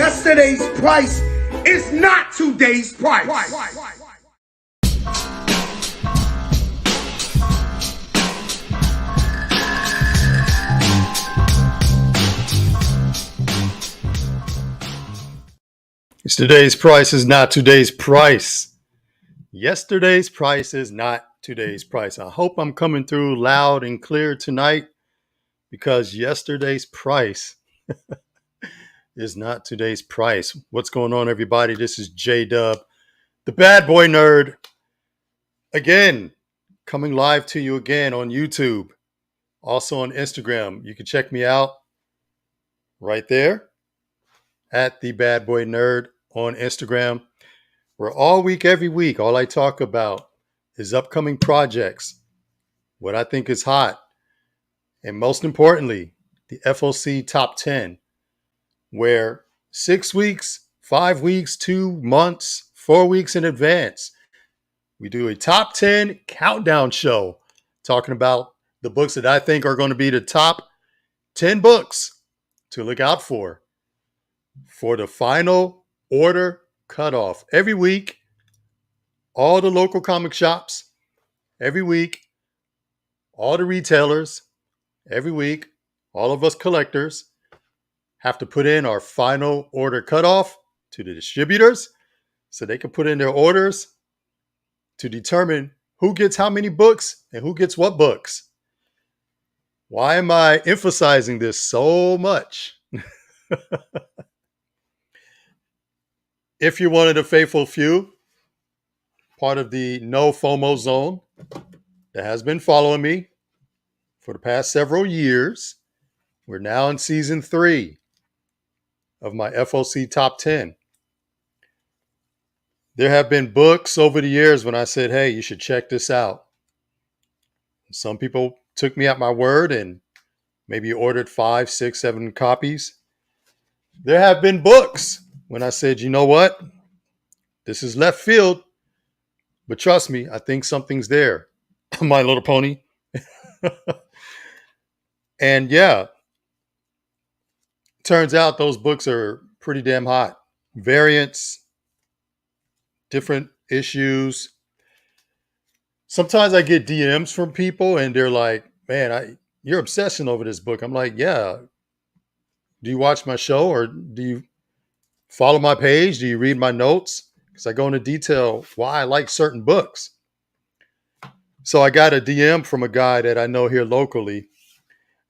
Yesterday's price is not today's price. Yesterday's price is not today's price. Yesterday's price is not today's price. I hope I'm coming through loud and clear tonight, because yesterday's price is not today's price. What's going on, everybody? This is J-Dub, the bad boy nerd. Again, coming live to you again on YouTube. Also on Instagram. You can check me out right there at the bad boy nerd on Instagram, where all week, every week, all I talk about is upcoming projects, what I think is hot, and most importantly, the FOC Top 10, where 6 weeks, 5 weeks, 2 months, 4 weeks in advance, we do a Top 10 countdown show talking about the books that I think are going to be the top 10 books to look out for the final Order Cutoff. Every week, all the local comic shops, every week, all the retailers, every week, all of us collectors have to put in our final order cutoff to the distributors so they can put in their orders to determine who gets how many books and who gets what books. Why am I emphasizing this so much? If you're one of the faithful few, part of the no FOMO zone that has been following me for the past several years, we're now in season 3 of my FOC Top 10. There have been books over the years when I said, hey, you should check this out. Some people took me at my word and maybe ordered 5, 6, 7 copies. There have been books when I said, you know what? This is left field, but trust me, I think something's there. My Little Pony. And yeah, turns out those books are pretty damn hot. Variants, different issues. Sometimes I get DMs from people and they're like, man, you're obsessing over this book. I'm like, yeah. Do you watch my show, or do you follow my page? Do you read my notes? Because I go into detail why I like certain books. So I got a DM from a guy that I know here locally.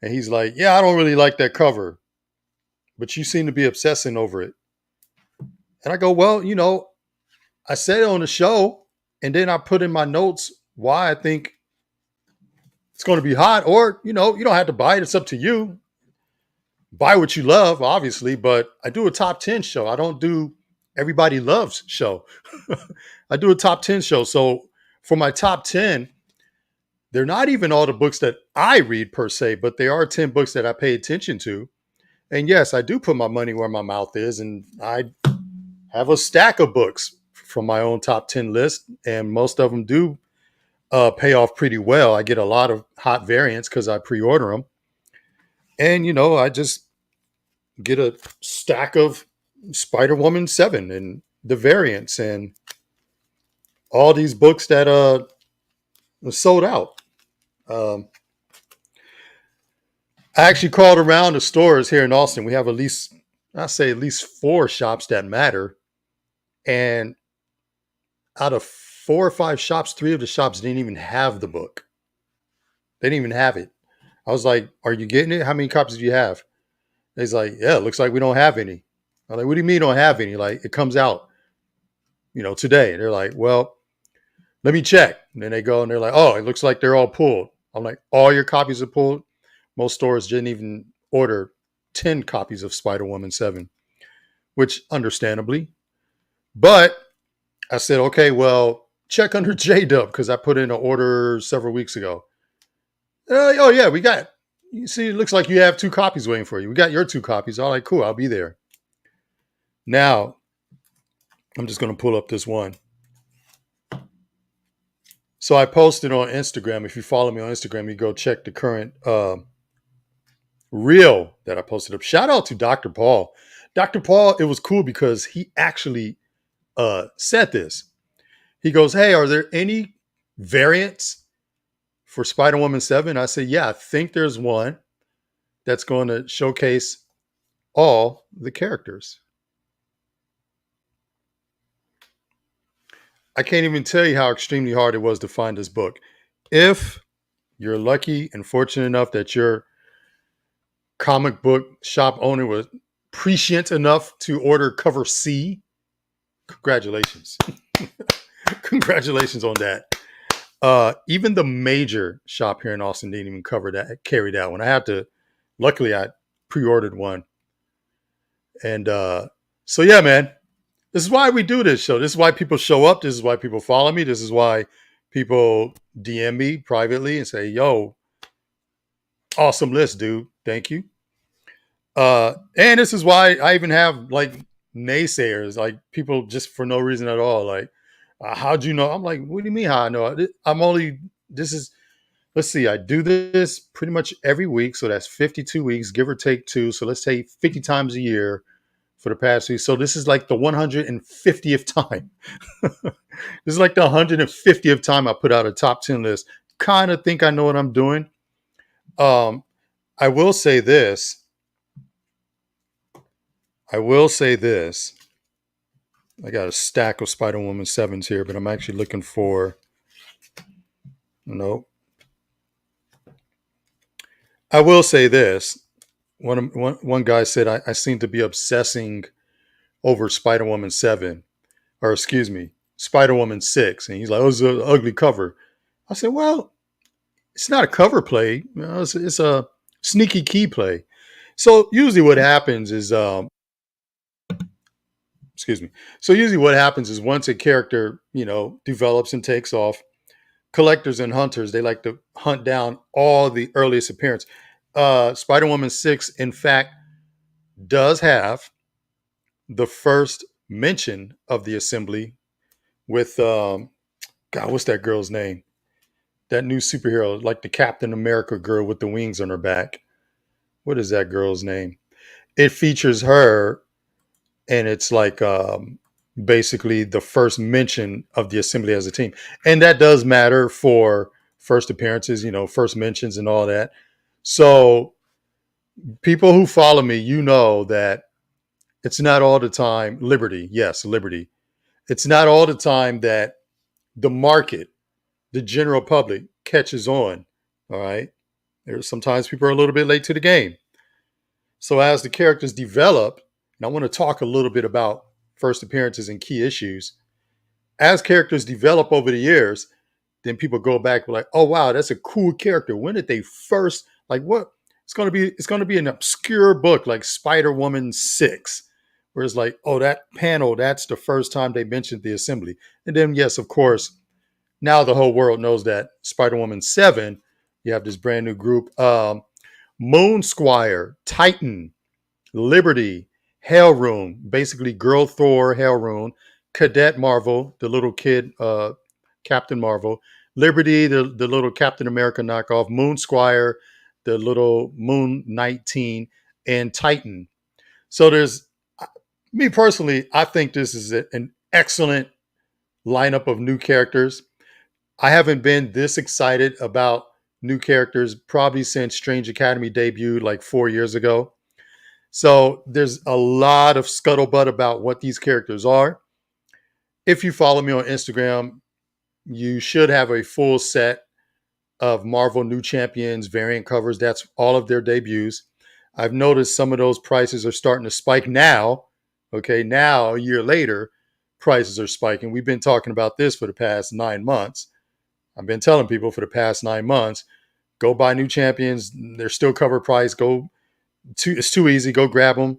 And he's like, yeah, I don't really like that cover, but you seem to be obsessing over it. And I go, well, I said it on the show, and then I put in my notes why I think it's going to be hot. Or, you don't have to buy it. It's up to you. Buy what you love, obviously, but I do a top 10 show. I don't do everybody loves show. I do a top 10 show. So for my top 10, they're not even all the books that I read per se, but they are 10 books that I pay attention to. And yes, I do put my money where my mouth is, and I have a stack of books from my own top 10 list, and most of them do pay off pretty well. I get a lot of hot variants because I pre-order them. And, I just get a stack of Spider-Woman 7 and the variants and all these books that are sold out. I actually called around the stores here in Austin. We have at least 4 shops that matter. And out of 4 or 5 shops, 3 of the shops didn't even have the book. They didn't even have it. I was like, are you getting it? How many copies do you have? He's like, yeah, it looks like we don't have any. I'm like, what do you mean you don't have any? Like, it comes out, today. And they're like, well, let me check. And then they go and they're like, oh, it looks like they're all pulled. I'm like, all your copies are pulled? Most stores didn't even order 10 copies of Spider-Woman 7, which understandably. But I said, okay, well, check under J-Dub because I put in an order several weeks ago. Oh, yeah, we got it. You see, it looks like you have 2 copies waiting for you. We got your 2 copies. All right, cool. I'll be there. Now, I'm just going to pull up this one. So I posted on Instagram. If you follow me on Instagram, you go check the current reel that I posted up. Shout out to Dr. Paul. Dr. Paul, it was cool because he actually said this. He goes, "Hey, are there any variants for Spider-Woman 7?" I said, "Yeah, I think there's one that's going to showcase all the characters." I can't even tell you how extremely hard it was to find this book. If you're lucky and fortunate enough that your comic book shop owner was prescient enough to order cover C, congratulations. Congratulations on that. Even the major shop here in Austin didn't even carry that one. I had to, luckily, I pre-ordered one. And so, yeah, man, this is why we do this show. This is why people show up. This is why people follow me. This is why people DM me privately and say, "Yo, awesome list, dude. Thank you." And this is why I even have like naysayers, like people just for no reason at all. Like, how'd you know? I'm like, what do you mean how I know? This is, let's see, I do this pretty much every week. So that's 52 weeks, give or take two. So let's say 50 times a year for the past week. So this is like the 150th time. This is like the 150th time I put out a top 10 list. Kind of think I know what I'm doing. I will say this. I got a stack of Spider-Woman 7s here, but I'm actually looking for, no. I will say this. One guy said, I seem to be obsessing over Spider-Woman 7, or excuse me, Spider-Woman 6. And he's like, "Oh, it's an ugly cover." I said, well, it's not a cover play. You know, it's a sneaky key play. So usually what happens is, excuse me. So usually what happens is once a character, develops and takes off, collectors and hunters, they like to hunt down all the earliest appearance. Spider-Woman 6, in fact, does have the first mention of the assembly with, God, what's that girl's name? That new superhero, like the Captain America girl with the wings on her back. What is that girl's name? It features her, and it's like basically the first mention of the assembly as a team. And that does matter for first appearances, first mentions and all that. So people who follow me, that it's not all the time Liberty. Yes, Liberty. It's not all the time that the market, the general public catches on. All right. There's sometimes people are a little bit late to the game. So as the characters develop, and I want to talk a little bit about first appearances and key issues. As characters develop over the years, then people go back and like, "Oh wow, that's a cool character. When did they first, like, what?" It's gonna be an obscure book like Spider-Woman 6, where it's like, "Oh, that panel, that's the first time they mentioned the assembly." And then yes, of course, now the whole world knows that Spider-Woman 7, you have this brand new group. Moon Squire, Titan, Liberty, Hellroom, basically Girl Thor, Hellroom, Cadet Marvel, the little kid, Captain Marvel, Liberty, the little Captain America knockoff, Moon Squire, the little Moon 19, and Titan. So there's, me personally, I think this is an excellent lineup of new characters. I haven't been this excited about new characters probably since Strange Academy debuted like 4 years ago. So there's a lot of scuttlebutt about what these characters are. If you follow me on Instagram, you should have a full set of Marvel New Champions variant covers. That's all of their debuts. I've noticed some of those prices are starting to spike now. Okay, now a year later, prices are spiking. We've been talking about this for the past 9 months. I've been telling people for the past 9 months, go buy New Champions. They're still cover price. It's too easy. Go grab them.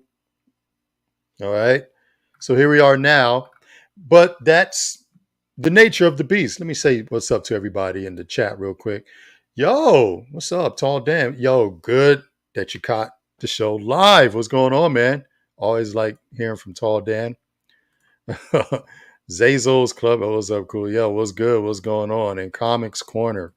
All right. So here we are now. But that's the nature of the beast. Let me say what's up to everybody in the chat real quick. Yo, what's up, Tall Dan? Yo, good that you caught the show live. What's going on, man? Always like hearing from Tall Dan. Zazel's Club. Oh, what's up, cool? Yo, what's good? What's going on? In Comics Corner.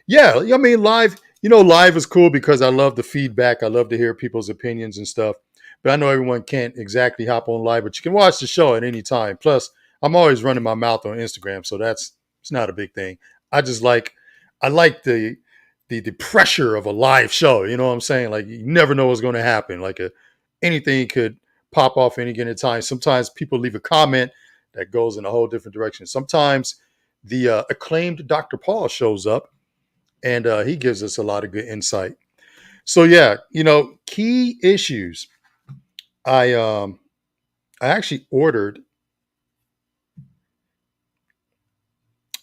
Yeah, I mean, live is cool because I love the feedback. I love to hear people's opinions and stuff. But I know everyone can't exactly hop on live, but you can watch the show at any time. Plus, I'm always running my mouth on Instagram, so it's not a big thing. I just like I like the pressure of a live show. You know what I'm saying? Like you never know what's going to happen. Anything could pop off any given time. Sometimes people leave a comment that goes in a whole different direction. Sometimes the acclaimed Dr. Paul shows up and he gives us a lot of good insight. So yeah, key issues. I um I actually ordered.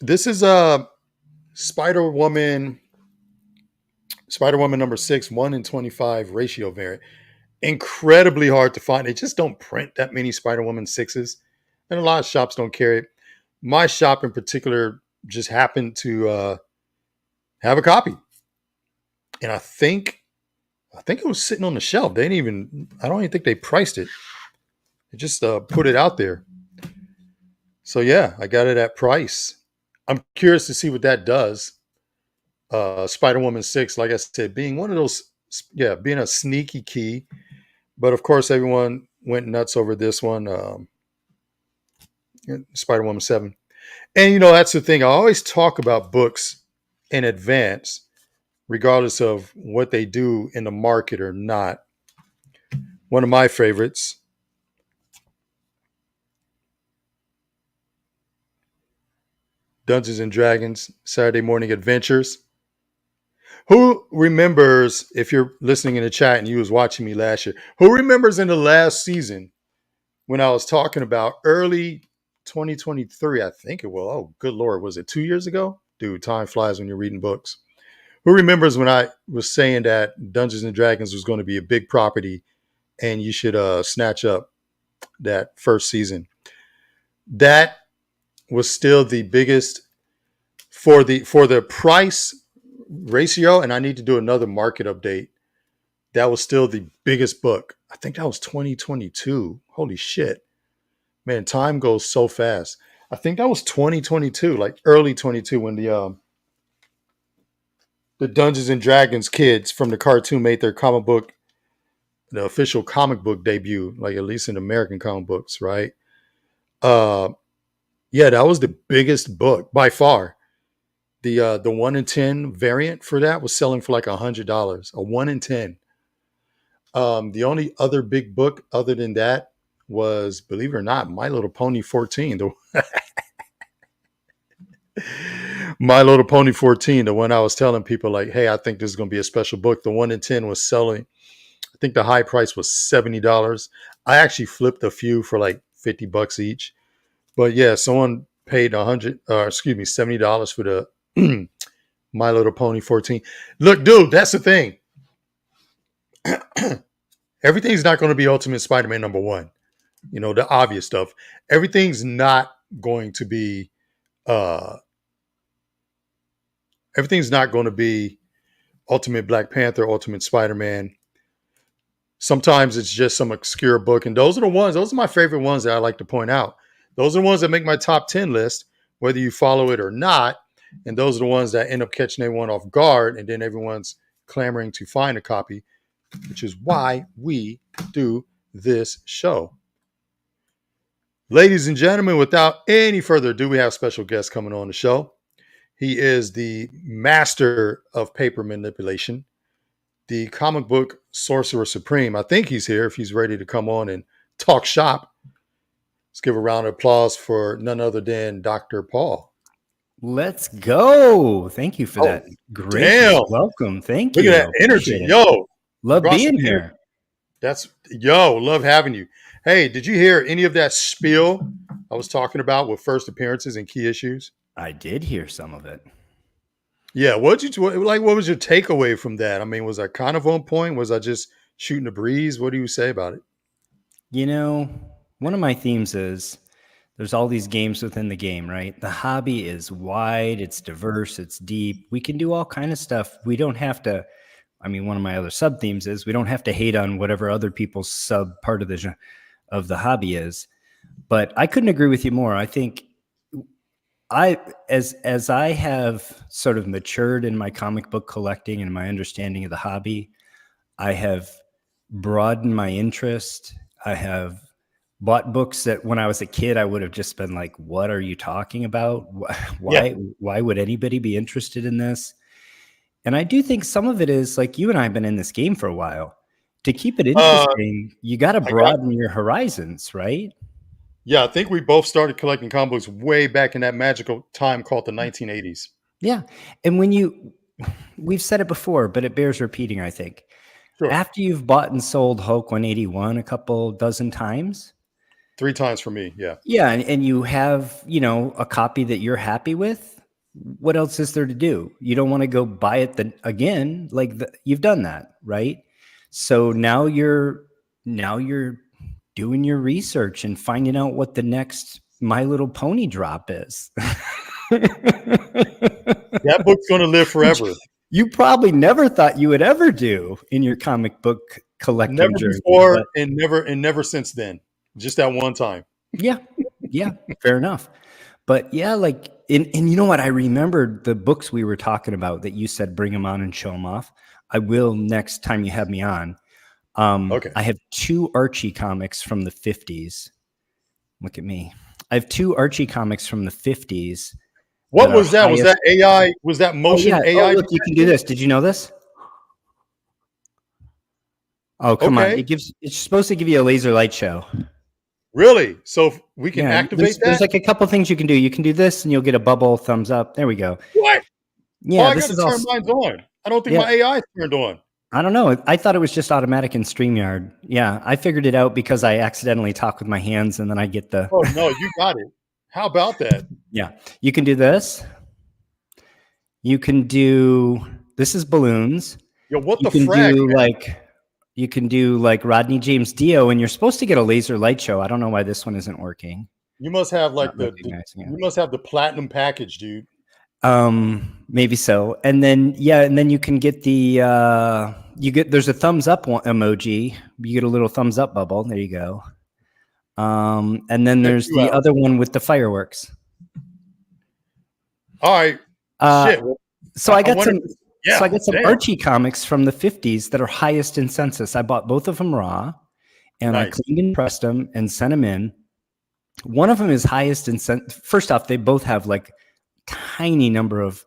This is a Spider Woman number 6, 1 in 25 ratio variant. Incredibly hard to find. They just don't print that many Spider Woman 6s, and a lot of shops don't carry it. My shop in particular just happened to have a copy, and I think it was sitting on the shelf. I don't even think they priced it. They just put it out there. So yeah, I got it at price. I'm curious to see what that does. Spider Woman 6, like I said, being one of those, yeah, being a sneaky key. But of course, everyone went nuts over this one, Spider Woman 7. And that's the thing. I always talk about books in advance, regardless of what they do in the market or not. One of my favorites, Dungeons and Dragons Saturday Morning Adventures. Who remembers, if you're listening in the chat and you was watching me last year, who remembers in the last season when I was talking about early 2023, I think it was, oh, good Lord, was it 2 years ago? Dude, time flies when you're reading books. Who remembers when I was saying that Dungeons and Dragons was going to be a big property and you should snatch up that first season? That was still the biggest for the price ratio, and I need to do another market update. That was still the biggest book. I think that was 2022. Holy shit. Man, time goes so fast. I think that was 2022, like early 22, when the Dungeons and Dragons kids from the cartoon made their comic book, the official comic book debut, like at least in American comic books, right? Uh, yeah, that was the biggest book by far. The 1 in 10 variant for that was selling for like $100. A 1 in 10. The only other big book other than that was, believe it or not, My Little Pony 14. My Little Pony 14, the one I was telling people like, hey, I think this is going to be a special book. The 1 in 10 was selling. I think the high price was $70. I actually flipped a few for like $50 each. But yeah, someone paid $70 for the My Little Pony 14. Look, dude, that's the thing. Everything's not going to be Ultimate Spider-Man number 1. The obvious stuff. Everything's not going to be everything's not going to be Ultimate Black Panther, Ultimate Spider-Man. Sometimes it's just some obscure book. And those are my favorite ones that I like to point out. Those are the ones that make my top 10 list, whether you follow it or not. And those are the ones that end up catching everyone off guard. And then everyone's clamoring to find a copy, which is why we do this show. Ladies and gentlemen, without any further ado, we have a special guest coming on the show. He is the master of paper manipulation, the comic book sorcerer supreme. I think he's here if he's ready to come on and talk shop. Let's give a round of applause for none other than Dr. Paul. Let's go. Thank you for that great welcome. Thank you. Look at that energy. Yo. Love being here. Love having you. Hey, did you hear any of that spiel I was talking about with first appearances and key issues? I did hear some of it. Yeah, what was your takeaway from that? I mean, was I kind of on point? Was I just shooting the breeze? What do you say about it? One of my themes is there's all these games within the game, right? The hobby is wide, it's diverse, it's deep. We can do all kind of stuff. We don't have to. One of my other sub themes is we don't have to hate on whatever other people's sub part of the hobby is. But I couldn't agree with you more. I think as I have sort of matured in my comic book collecting and my understanding of the hobby, I have broadened my interest. I have bought books that when I was a kid, I would have just been like, what are you talking about? Yeah. Why would anybody be interested in this? And I do think some of it is like you and I have been in this game for a while. To keep it interesting, you got to I got broaden your horizons, right? Yeah, I think we both started collecting comic books way back in that magical time called the 1980s. Yeah. And we've said it before, but it bears repeating, I think. Sure. After you've bought and sold Hulk 181 a couple dozen times, 3 times for me. Yeah. yeah, and you have, a copy that you're happy with, what else is there to do? You don't want to go buy it again. You've done that, right? So now you're doing your research and finding out what the next My Little Pony drop is. That book's going to live forever. You probably never thought you would ever do in your comic book collecting Never journey. before and never since then. Just that one time. Yeah, fair enough. But yeah, and you know what? I remembered the books we were talking about that you said bring them on and show them off. I will next time you have me on. Okay. I have 2 Archie comics from the 50s. Look at me. I have 2 Archie comics from the 50s. What was that? Was that AI? Was that motion AI? Look, you can do this. Did you know this? Oh, come on. It's supposed to give you a laser light show. Really? So we can activate that? There's like a couple things you can do. You can do this and you'll get a bubble thumbs up. There we go. What? Yeah, I got to turn mine on. I don't think my AI is turned on. I don't know. I thought it was just automatic in StreamYard. Yeah, I figured it out because I accidentally talk with my hands and then I get the... Oh, no, you got it. How about that? Yeah. You can do this. You can do... This is balloons. Yo, what the frack? You can do like Rodney James Dio, and you're supposed to get a laser light show. I don't know why this one isn't working. You must have you must have the platinum package, dude. Maybe so. And then you can get there's a thumbs up emoji. You get a little thumbs up bubble. There you go. And then there's the other one with the fireworks. All right. Shit. So I got some Archie comics from the 50s that are highest in census. I bought both of them raw, and I cleaned and pressed them and sent them in. One of them is highest in census. First off, they both have like tiny number of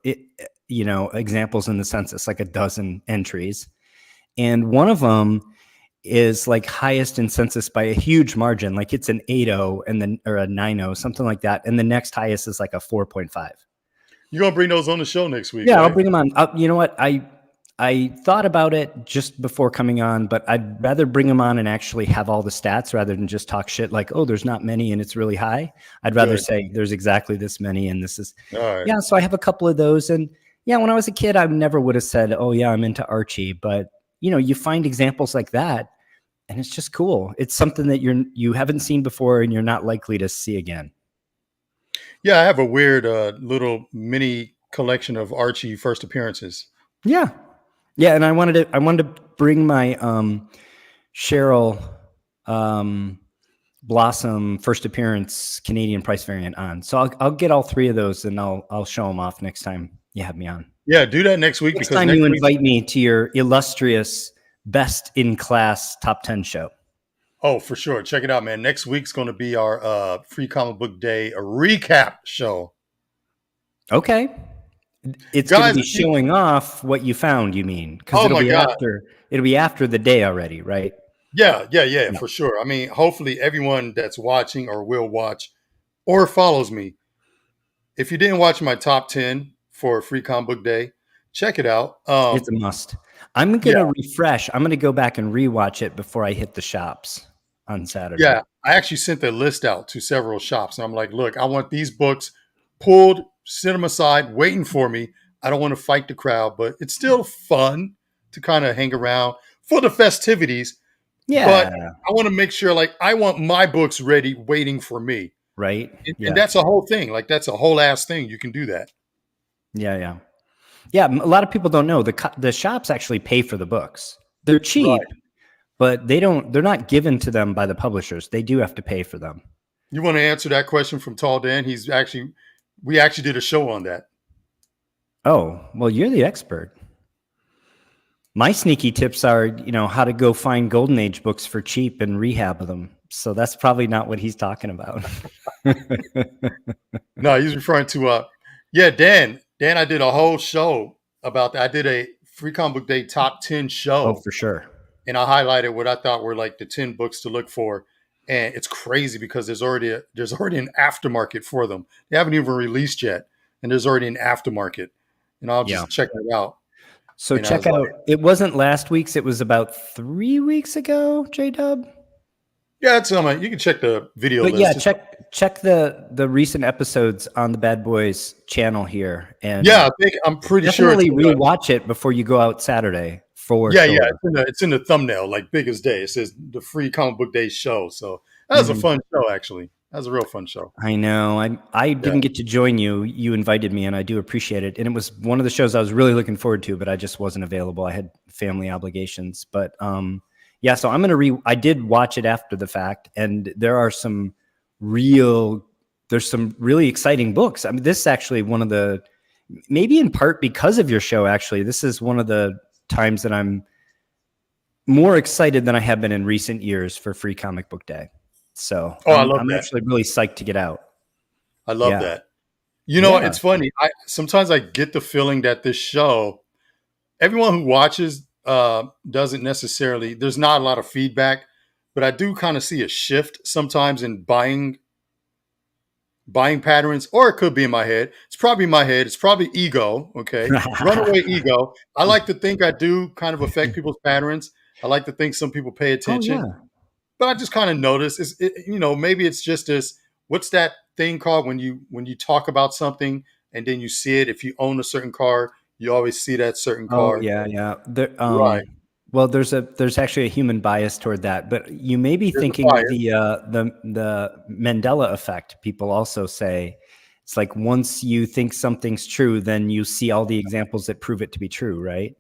examples in the census, like a dozen entries, and one of them is like highest in census by a huge margin, like it's an 8.0 and then or a 9.0, something like that, and the next highest is like a 4.5. You're gonna bring those on the show next week? Yeah, right? I'll bring them on. You know what? I thought about it just before coming on, but I'd rather bring them on and actually have all the stats rather than just talk shit like, oh, there's not many and it's really high. I'd rather say there's exactly this many and this is all right. Yeah. So I have a couple of those, and yeah, when I was a kid, I never would have said, oh yeah, I'm into Archie, but you find examples like that, and it's just cool. It's something that you haven't seen before and you're not likely to see again. Yeah, I have a weird little mini collection of Archie first appearances. Yeah. Yeah, and I wanted to bring my Cheryl Blossom first appearance Canadian price variant on. So I'll get all 3 of those and I'll show them off next time you have me on. Yeah, do that next week. Next time you invite me to your illustrious best in class top 10 show. Oh, for sure. Check it out, man. Next week's going to be our Free Comic Book Day recap show. Okay. It's going to be showing off what you found, you mean? Because it'll be after the day already, right? Yeah, for sure. I mean, hopefully everyone that's watching or will watch or follows me, if you didn't watch my top 10 for Free Comic Book Day, check it out. It's a must. I'm going to refresh. I'm going to go back and rewatch it before I hit the shops on Saturday. Yeah, I actually sent the list out to several shops. And I'm like, look, I want these books pulled, set them aside, waiting for me. I don't want to fight the crowd, but it's still fun to kind of hang around for the festivities. Yeah. But I want to make sure, like, I want my books ready, waiting for me. Right. And that's a whole thing. Like, that's a whole ass thing. You can do that. Yeah. Yeah, a lot of people don't know the shops actually pay for the books. They're cheap, but they're not given to them by the publishers. They do have to pay for them. You want to answer that question from Tall Dan? We actually did a show on that. Oh, well, you're the expert. My sneaky tips are, how to go find Golden Age books for cheap and rehab them. So that's probably not what he's talking about. No, he's referring to Dan. Dan, I did a whole show about that. I did a Free Comic Book Day top 10 Oh, show. for sure. And I highlighted what I thought were like the 10 books to look for. And it's crazy because there's already an aftermarket for them. They haven't even released yet, and there's already an aftermarket. And I'll just check that out. So and check out. It wasn't last week's. It was about 3 weeks ago. J-Dub. Yeah, it's you can check the video But list. yeah, check the recent episodes on the Bad Boys channel here, and yeah, I'm pretty sure definitely rewatch it before you go out Saturday. Yeah, it's in the thumbnail, like big as day. It says the Free Comic Book Day show. So that was a fun show, actually. That was a real fun show. I know. I didn't get to join you. You invited me, and I do appreciate it. And it was one of the shows I was really looking forward to, but I just wasn't available. I had family obligations. But yeah, so I'm gonna I did watch it after the fact, and there's some really exciting books. I mean, this is actually one of the, maybe in part because of your show. Actually, this is one of the times that I'm more excited than I have been in recent years for Free Comic Book Day. So I'm actually really psyched to get out. I love that. It's funny. Sometimes I get the feeling that this show, everyone who watches doesn't necessarily, there's not a lot of feedback, but I do kind of see a shift sometimes in buying patterns, or it could be in my head. It's probably my head. It's probably ego. Okay. Runaway ego. I like to think I do kind of affect people's patterns. I like to think some people pay attention, but I just kind of notice maybe it's just this, what's that thing called when you talk about something and then you see it, if you own a certain car, you always see that certain car. Yeah. Right. Well, there's actually a human bias toward that, but you may be thinking the Mandela effect. People also say it's like once you think something's true, then you see all the examples that prove it to be true, right?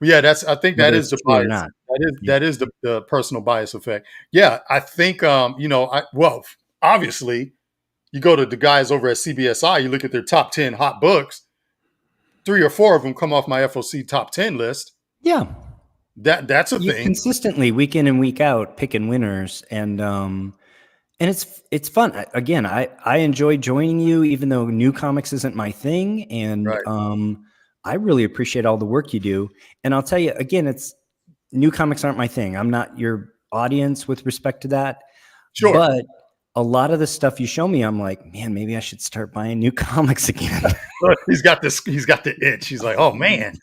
Yeah, I think that is the bias. That is the personal bias effect. Yeah, I think obviously you go to the guys over at CBSI, you look at their top 10 hot books, 3 or 4 of them come off my FOC top 10 list. Yeah. That's a thing. Consistently, week in and week out, picking winners, and it's fun. Again, I enjoy joining you, even though new comics isn't my thing, and I really appreciate all the work you do. And I'll tell you again, it's new comics aren't my thing. I'm not your audience with respect to that. Sure, but a lot of the stuff you show me, I'm like, man, maybe I should start buying new comics again. Look, he's got the itch. He's like, oh man,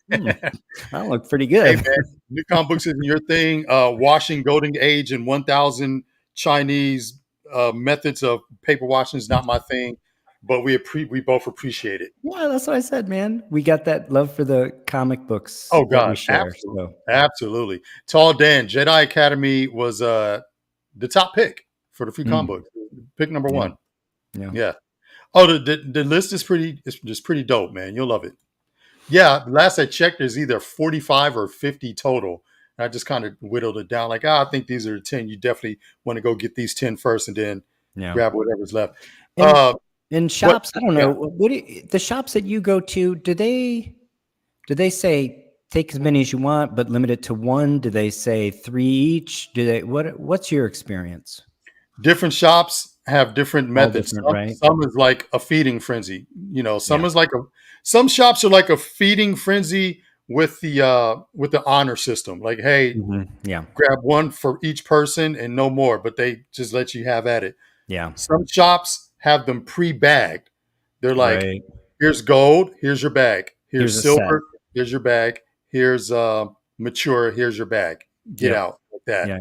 I look pretty good. Hey, man, new comic books isn't your thing. Washing Golden Age and 1,000 Chinese methods of paper washing is not my thing, but we both appreciate it. Yeah, that's what I said, man. We got that love for the comic books. Oh God, we share, absolutely. Tall Dan, Jedi Academy was the top pick for the free comic book. Pick number 1. Yeah. Oh, the list is pretty dope, man. You'll love it. Yeah, last I checked, there's either 45 or 50 total. And I just kind of whittled it down. Like, I think these are the 10. You definitely want to go get these 10 first, and then grab whatever's left. In shops, I don't know. What the shops that you go to, do they say take as many as you want, but limit it to 1? Do they say 3 each? What's your experience? Different shops have different methods. Right? Some is like a feeding frenzy. Some is like some shops are like a feeding frenzy with the honor system. Like, hey, grab 1 for each person and no more, but they just let you have at it. Yeah. Some shops have them pre-bagged. They're like, here's gold, here's your bag. Here's silver, here's your bag. Here's mature, here's your bag. Get out like that. Yeah.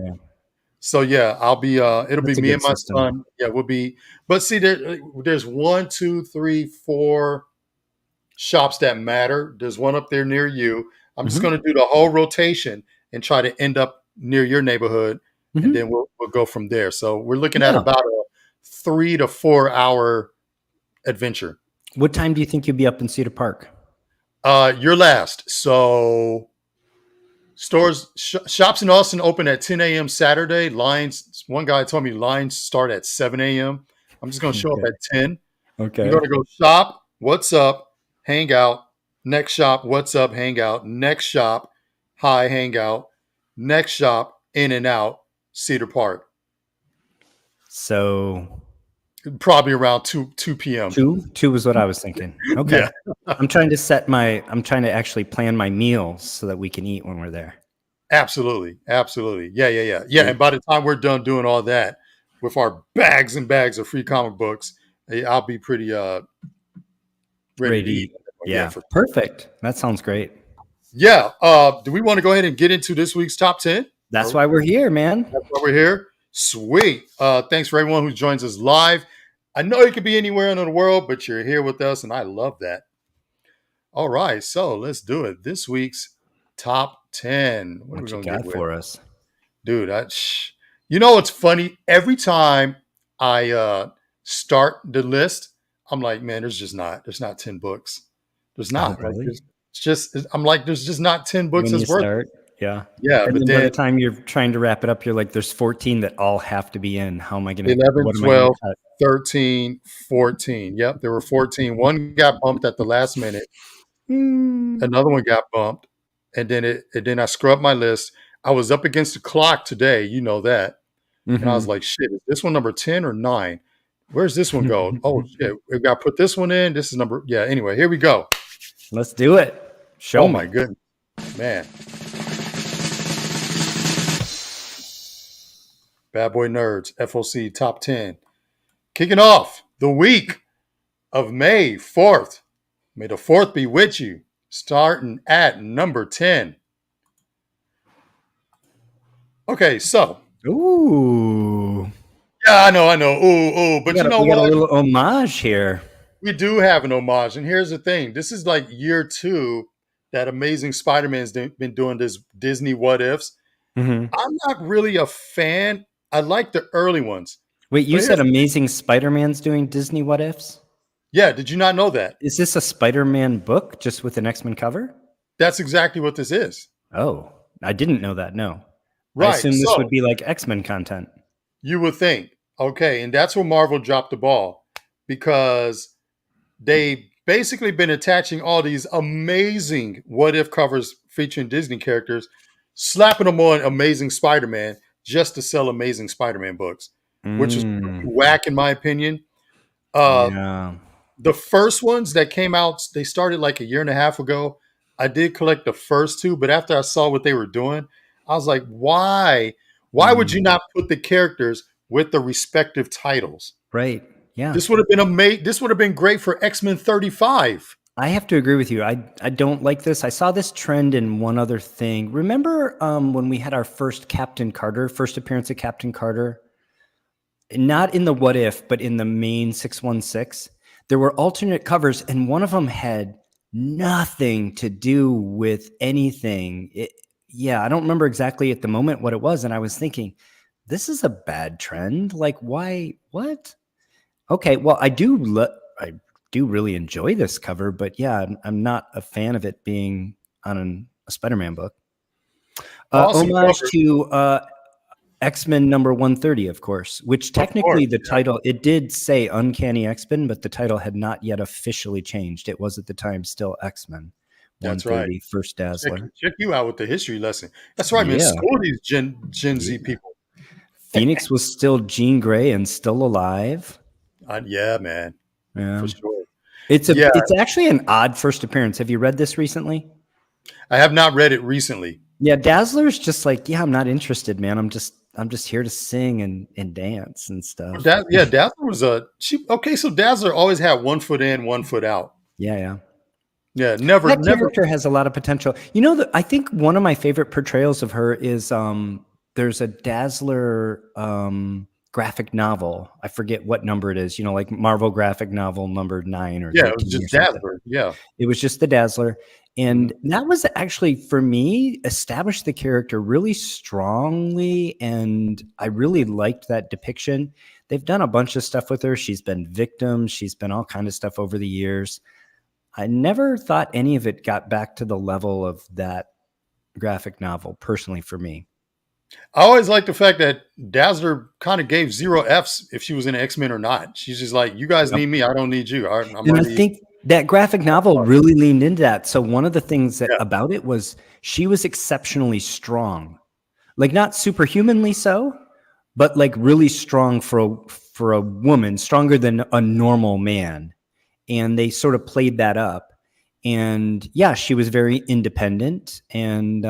So yeah, I'll be. It'll be me and my son. Yeah, we'll be. But see, there's 1, 2, 3, 4 shops that matter. There's one up there near you. I'm just going to do the whole rotation and try to end up near your neighborhood, and then we'll go from there. So we're looking at about a 3 to 4 hour adventure. What time do you think you'll be up in Cedar Park? You're last. So. Shops in Austin open at 10 a.m. Saturday. Lines, one guy told me lines start at 7 a.m. I'm just going to show up at 10. Okay. You're going to go shop, what's up, hang out. Next shop, what's up, hang out. Next shop, High Hangout, Next Shop, In and Out, Cedar Park. So Probably around 2 p.m. two was what I was thinking. Okay. Yeah, I'm trying to actually plan my meals so that we can eat when we're there. absolutely. Absolutely. Yeah. Sweet. And by the time we're done doing all that with our bags and bags of free comic books, I'll be pretty ready Ready to to eat. eat. Yeah, Yeah. for Perfect. That sounds great. yeah. Do we want to go ahead and get into this week's top 10? That's Or why we're here, man. that's why we're here. Sweet. Thanks for everyone who joins us live. I know you could be anywhere in the world, but you're here with us, and I love that. All right, so let's do it. This week's top 10. What are we What you gonna get got with? for us? Dude, you know what's funny? Every time I start the list, I'm like, man, there's not 10 books. There's Oh, not. Like really? I'm like, there's just not 10 books When you that's worth. start, yeah. Yeah, And but then by the then time you're trying to wrap it up, you're like, there's 14 that all have to be in. How am I gonna 11, what am I gonna 12, cut? 13, 14. Yep, there were 14. One got bumped at the last minute. Mm. Another one got bumped. And then I scrubbed my list. I was up against the clock today, you know that. And I was Mhm. like, shit, is this one number 10 or 9? Where's this one go? Oh shit, we got to put this one in. This is number, yeah. Anyway, here we go. Let's do it. Show Oh me. my goodness, man. Bad Boy Nerds, FOC Top 10. Kicking off the week of May 4th. May the 4th be with you. Starting at number 10. Okay, so. Ooh. Yeah, I know. Ooh. But you know We got a what? little homage here. We do have an homage. And here's the thing. This is like year 2 that Amazing Spider-Man's been doing this Disney What Ifs. Mhm. I'm not really a fan. I like the early ones. Wait, you But said here's, Amazing Spider-Man's doing Disney What Ifs? yeah, did you not know that? Is this a Spider-Man book just with an X-Men cover? That's exactly what this is. Oh, I didn't know that. No. I Right. assume this would So be like X-Men content. you would think, okay, and that's where Marvel dropped the ball because they basically been attaching all these amazing what if covers featuring Disney characters, slapping them on Amazing Spider-Man just to sell Amazing Spider-Man books, which was pretty Mm, whack in my opinion. Uh, yeah. the first ones that came out, they started like a year and a half ago. I did collect the first 2, but after I saw what they were doing, I was like, why? Why would you Mm, not put the characters with the respective titles? right. Yeah. This would have been This would have been great for X-Men 35. I have to agree with you. I don't like this. I saw this trend in one other thing. Remember when we had our first appearance of Captain Carter? Not in the What If, but in the main 616. There were alternate covers, and one of them had nothing to do with anything. Yeah, I don't remember exactly at the moment what it was, and I was thinking, this is a bad trend. Like, why? What? Okay, well, I do really enjoy this cover, but yeah, I'm not a fan of it being on a Spider-Man book. Awesome Homage cover, to X-Men number 130, of course, which of course. technically the title, it did say Uncanny X-Men, but the title had not yet officially changed. It was at the time still X-Men That's right. 130, First Dazzler. Check you out with the history lesson. That's right, man. Yeah. School these Gen Z Yeah. people. Phoenix was still Jean Grey and still alive. Yeah, man, Yeah. for sure. It's Yeah, actually an odd first appearance. Have you read this recently? I have not read it recently. Yeah, Dazzler's just like, yeah, I'm not interested, man. I'm just here to sing and dance and stuff. Dazzler was okay. So Dazzler always had 1 foot in, 1 foot out. Yeah. Yeah, never. That character has a lot of potential. You know, I think one of my favorite portrayals of her is there's a Dazzler graphic novel. I forget what number it is. You know, like Marvel graphic novel number 9 or Yeah, 13 it was or just something. Dazzler. Yeah, It was just the Dazzler. And that was actually, for me, established the character really strongly. And I really liked that depiction. They've done a bunch of stuff with her. She's been victim. She's been all kind of stuff over the years. I never thought any of it got back to the level of that graphic novel, personally, for me. I always like the fact that Dazzler kind of gave 0 Fs if she was in X-Men or not. She's just like, you guys Yep. need me, I don't need you. I'm And I already. think That graphic novel really leaned into that. So one of the things that Yeah. about it was she was exceptionally strong, like not superhumanly so, but like really strong for a woman, stronger than a normal man. And they sort of played that up. And yeah, she was very independent. And,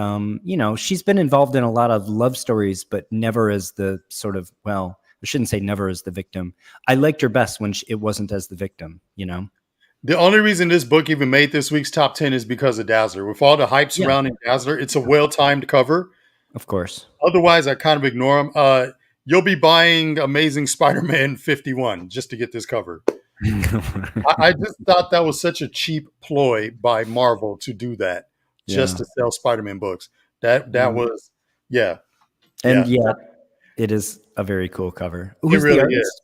she's been involved in a lot of love stories, but never as the sort of, well, I shouldn't say never as the victim. I liked her best when it wasn't as the victim, The only reason this book even made this week's top 10 is because of Dazzler. With all the hype Yeah, surrounding Dazzler, it's a well-timed cover. of course. Otherwise, I kind of ignore them. You'll be buying Amazing Spider-Man 51 just to get this cover. I just thought that was such a cheap ploy by Marvel to do that, just to sell Spider-Man books. That was, yeah. And it is a very cool cover. It Who's the really artist?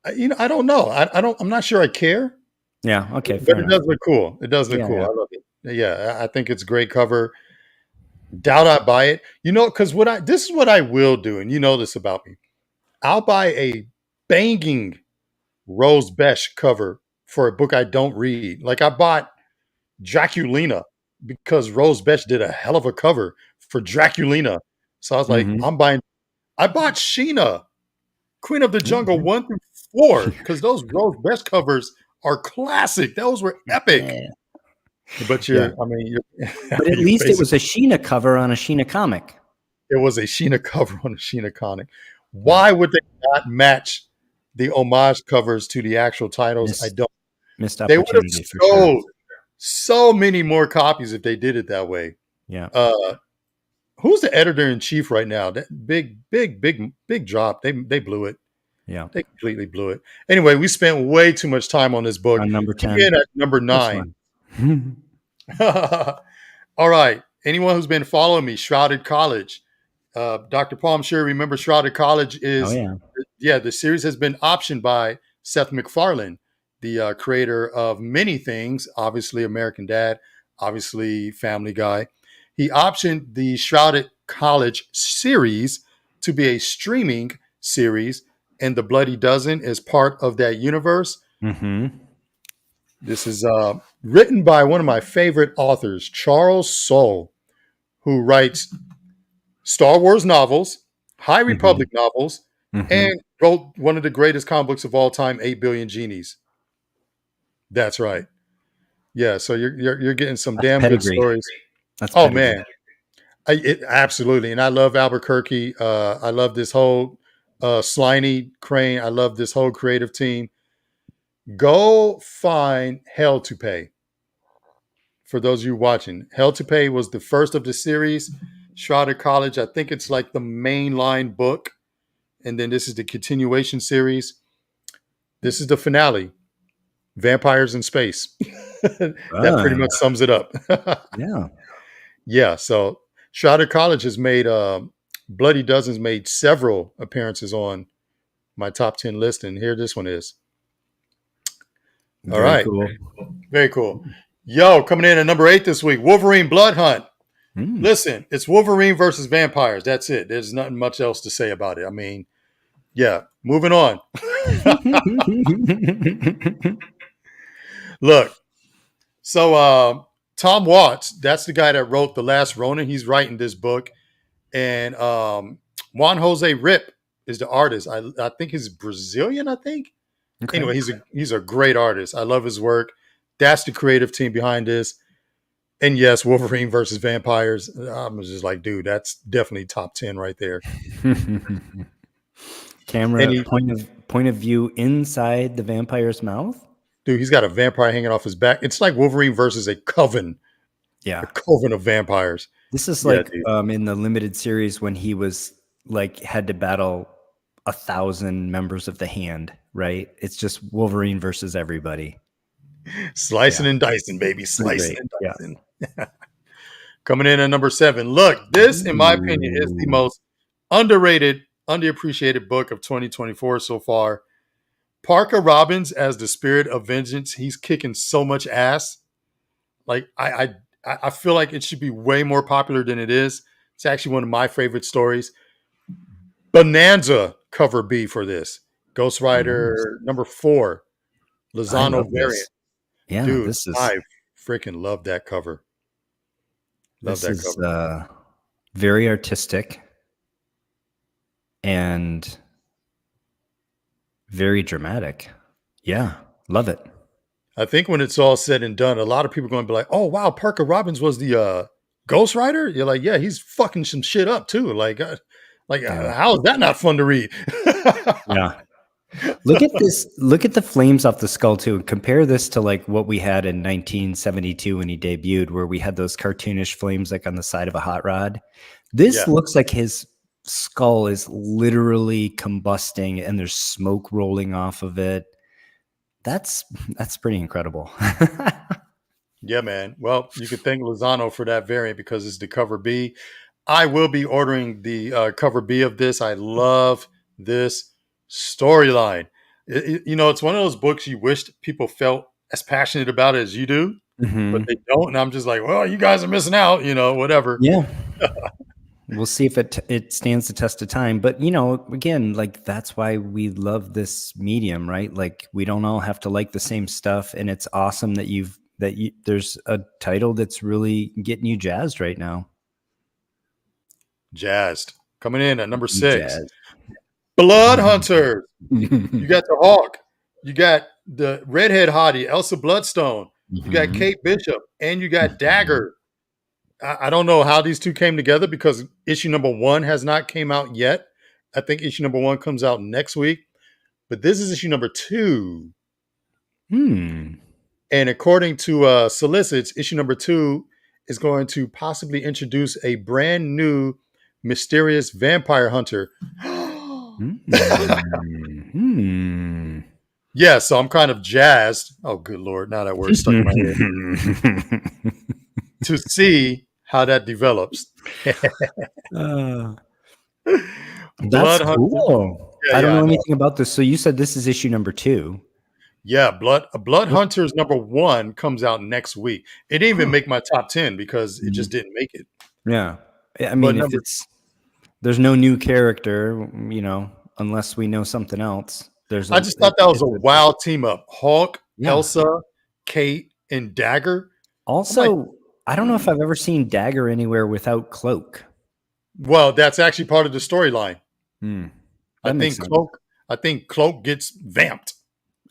is. I don't know. I'm not sure I care. Yeah. Okay. But Fair it enough. does look cool. It does look Yeah, cool. yeah. I love it. Yeah, I think it's a great cover. Doubt I buy it. Because this is what I will do, and you know this about me. I'll buy a banging Rose Besh cover for a book I don't read. Like I bought Draculina because Rose Besh did a hell of a cover for Draculina. So I was like, Mhm. I bought Sheena, Queen of the Jungle 1 through 4, because those Rose Besh covers are classic. Those were epic. Yeah. But Yeah. But at your least it face. was a Sheena cover on a Sheena comic. It was a Sheena cover on a Sheena comic. Yeah. Why would they not match the homage covers to the actual titles? I don't. Missed They would have opportunity for sure. sold so many more copies if they did it that way. Yeah. Who's the editor in chief right now? That big drop. They blew it. Yeah. They completely blew it. Anyway, we spent way too much time on this book. On number 10. Again, at number That's 9. fine. All right. Anyone who's been following me, Shrouded College. Dr. Paul, I'm sure remember Shrouded College is, the series has been optioned by Seth MacFarlane, the creator of many things, obviously American Dad, obviously Family Guy. He optioned the Shrouded College series to be a streaming series, and The Bloody Dozen is part of that universe. Mm-hmm. This is written by one of my favorite authors, Charles Soule, who writes Star Wars novels, High Republic novels, and wrote one of the greatest comic books of all time, 8 Billion Genies. That's right. Yeah, so you're getting some damn pedigree. good stories. That's oh pedigree. man, absolutely. And I love Albuquerque. I love this whole Sliney Crane. I love this whole creative team. Go find Hell to Pay. For those of you watching, Hell to Pay was the first of the series. Shrouded College, I think it's like the mainline book. And then this is the continuation series. This is the finale. Vampires in Space. That pretty much sums it up. Yeah. Yeah. So Shrouded College has made, Bloody Dozen's made several appearances on my top 10 list. And here this one is. All right. Cool. Very cool. Yo, coming in at number 8 this week, Wolverine Blood Hunt. Listen, it's Wolverine versus vampires. That's it. There's nothing much else to say about it. I mean, yeah, moving on. Look, so Tom Watts, that's the guy that wrote The Last Ronin. He's writing this book. And Juan Jose Rip is the artist. I think he's Brazilian, I think. Okay. Anyway, he's a great artist. I love his work. That's the creative team behind this. And yes, Wolverine versus vampires. I'm just like, dude, that's definitely top 10 right there. Camera point of view inside the vampire's mouth. Dude, he's got a vampire hanging off his back. It's like Wolverine versus a coven. Yeah, a coven of vampires. This is like in the limited series when he was like had to battle 1,000 members of the Hand. Right? It's just Wolverine versus everybody. Slicing and dicing, baby. Slicing and dicing. Yeah. Coming in at number 7. Look, this, in my opinion, is the most underrated, underappreciated book of 2024 so far. Parker Robbins as the Spirit of Vengeance. He's kicking so much ass. Like, I feel like it should be way more popular than it is. It's actually one of my favorite stories. Bonanza cover B for this. Ghost Rider number 4. Lozano variant. Yeah, Dude, I freaking love that cover. Love this that is cover. very artistic and very dramatic. Yeah, love it. I think when it's all said and done, a lot of people are going to be like, "Oh wow, Parker Robbins was the Ghost Rider." You're like, "Yeah, he's fucking some shit up too." Yeah. How is that not fun to read? Yeah. Look at this. Look at the flames off the skull too. And compare this to like what we had in 1972 when he debuted, where we had those cartoonish flames like on the side of a hot rod. This Yeah, looks like his skull is literally combusting and there's smoke rolling off of it. That's pretty incredible. yeah, man. Well, you could thank Lozano for that variant because it's the cover B. I will be ordering the cover B of this. I love this storyline. It's one of those books you wished people felt as passionate about it as you do, but Mhm. they don't. And I'm just like, well, you guys are missing out. Whatever. Yeah. We'll see if it stands the test of time. But again, like that's why we love this medium, right? Like we don't all have to like the same stuff, and it's awesome that there's a title that's really getting you jazzed right now. Jazzed. Coming in at number 6, Jazz. Blood Hunters. You got the Hawk. You got the redhead hottie, Elsa Bloodstone. You got Mhm. Kate Bishop, and you got Dagger. I don't know how these two came together because issue number 1 has not came out yet. I think issue number 1 comes out next week, but this is issue number 2. Hmm. And according to solicits, issue number 2 is going to possibly introduce a brand new mysterious vampire hunter. Hmm. Yeah, so I'm kind of jazzed. Oh, good Lord. Now that word stuck in my head. To see how that develops. Uh, that's Blood Hunter. cool. Yeah, I don't yeah, I know know. anything about this. So you said this is issue number 2. Yeah, Blood What? Hunters number 1 comes out next week. It didn't even Huh. make my top 10 because it Mhm. just didn't make it. Yeah. I But mean, if there's no new character, unless we know something else. I just thought that was a wild team up. Hawk, Yeah. Elsa, Kate, and Dagger. I'm like, Also, I don't know if I've ever seen Dagger anywhere without Cloak. well, that's actually part of the storyline. Hmm. I That makes think sense. Cloak gets vamped